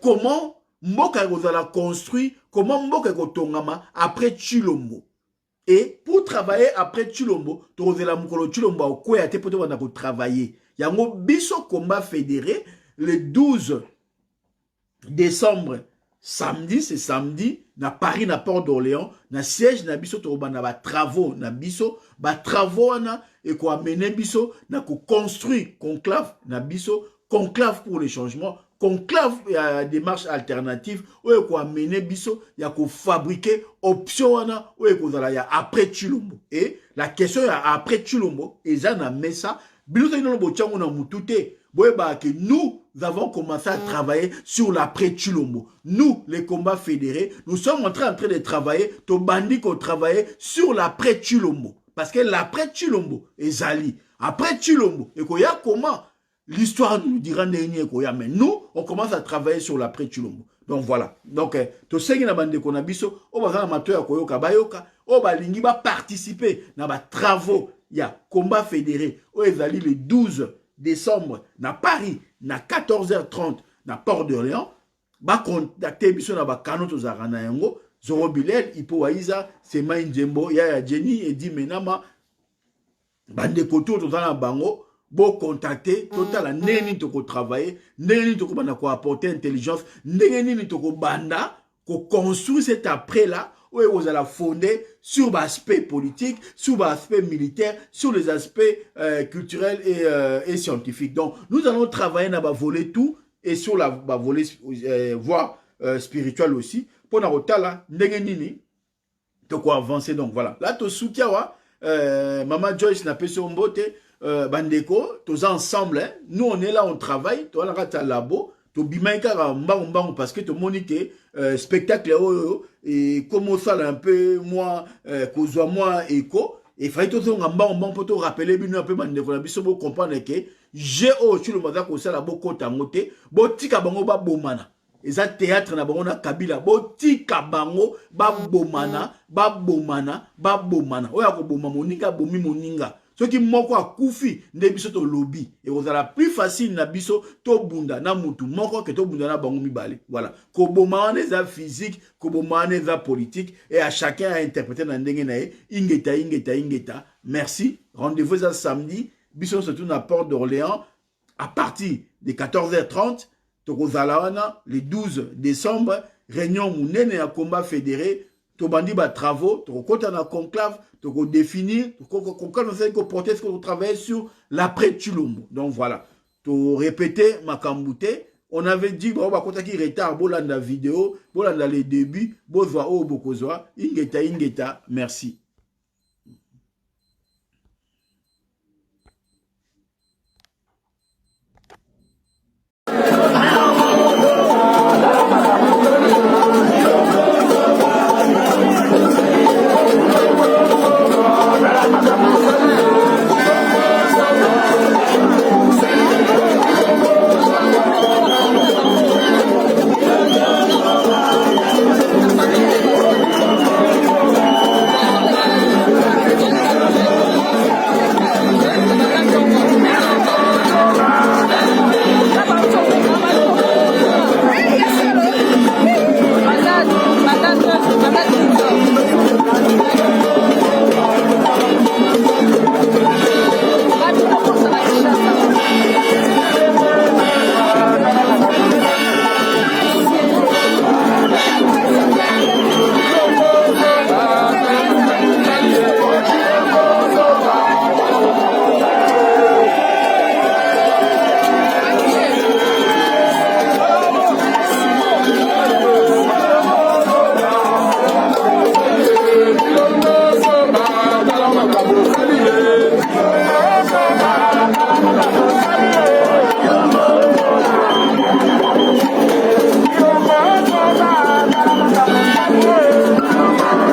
comment Mboka kozala construit, comment Mboka kotongama après Chulombo. Et pour travailler après Chulombo, tozela mukolo Chulombo okoya te poto wana ko travailler. Yango biso combat fédéré le 12 décembre samedi, c'est samedi na Paris na Port d'Orléans, na siège na biso to bana ba travaux na biso, ba travaux na et ko amener biso na ko construire conclave na biso, conclave pour le changement. Conclave, il y a des démarches alternatives, où il y a amener biso, il y a fabriquer option, où il y a après Chulombo. Et la question est après Chulombo, et ça n'a mis ça, nous avons commencé à travailler sur l'après Chulombo. Nous, les combats fédérés, nous sommes en train de travailler, to bandit qu'on travaille sur l'après Chulombo. parce que l'après Chilombo ezali après Chilombo et koya comment l'histoire nous dira ndeni koya, mais nous on commence à travailler sur l'après Chilombo. Donc voilà. Donc to sengi na bande ko na biso o bazana matoya koyoka bayoka o balingi ba participer na ba travaux ya combat fédéré o ezali le 12 décembre na Paris na 14h30 na Port d'Orléans. Ba contacter biso na ba kano to zarana yango Zoro Bilel Ipo Waiza Sema Njembo ya Jenny et dit menama bande koto to zana bango bo contacter total neni to ko travailler neni to ko bana ko apporter intelligence neni to ko banda ko construire cet après là où vous allez fonder sur l'aspect politique, sur l'aspect militaire, sur les aspects culturels et scientifiques. Donc, nous allons travailler dans la volet tout et sur la volet voie spirituelle aussi. Pour nous là, ndengenini, de quoi avancer. Donc voilà. Là, tu soutiens, Maman Joyce n'a pas son beauté, Bandeko, tous ensemble. Hein. Nous, on est là, on travaille. Tu as un labo. Tu bimaïka mbang parce que tu monique spectacle et comment ça un peu moi cause moi écho et fallait tout ça mbang pour te rappeler bien un peu Bandeko na biso pour comprendre que j'ai tu le maza ko ça la boko tangote botika bango ba bomana. Et ça théâtre na bango na Kabila botika bango ba bomana oya ko boma moninga bomi moninga ce qui moko a koufi nde biso to lobby et vous la plus facile na biso to bunda na mutu moko que to bunda na bango mibale voilà ko boma za physique ko boma za politique et à chacun à interpréter na ndenge na ingeta merci rendez-vous à samedi biso surtout na Port d'Orléans à partir de 14h30 Tokozalawana, le 12 décembre, réunion mounene à combat fédéré, Tobandi ba travaux, Tokota na conclave, Toko définir, Tokota na porter ce qu'on travaille sur l'après Chilombo. Donc voilà. To répéter ma kambouté, on avait dit bah on va compter qui retard bolanda vidéo, bolanda les débuts, bozwa o bokozwa, ingeta, merci.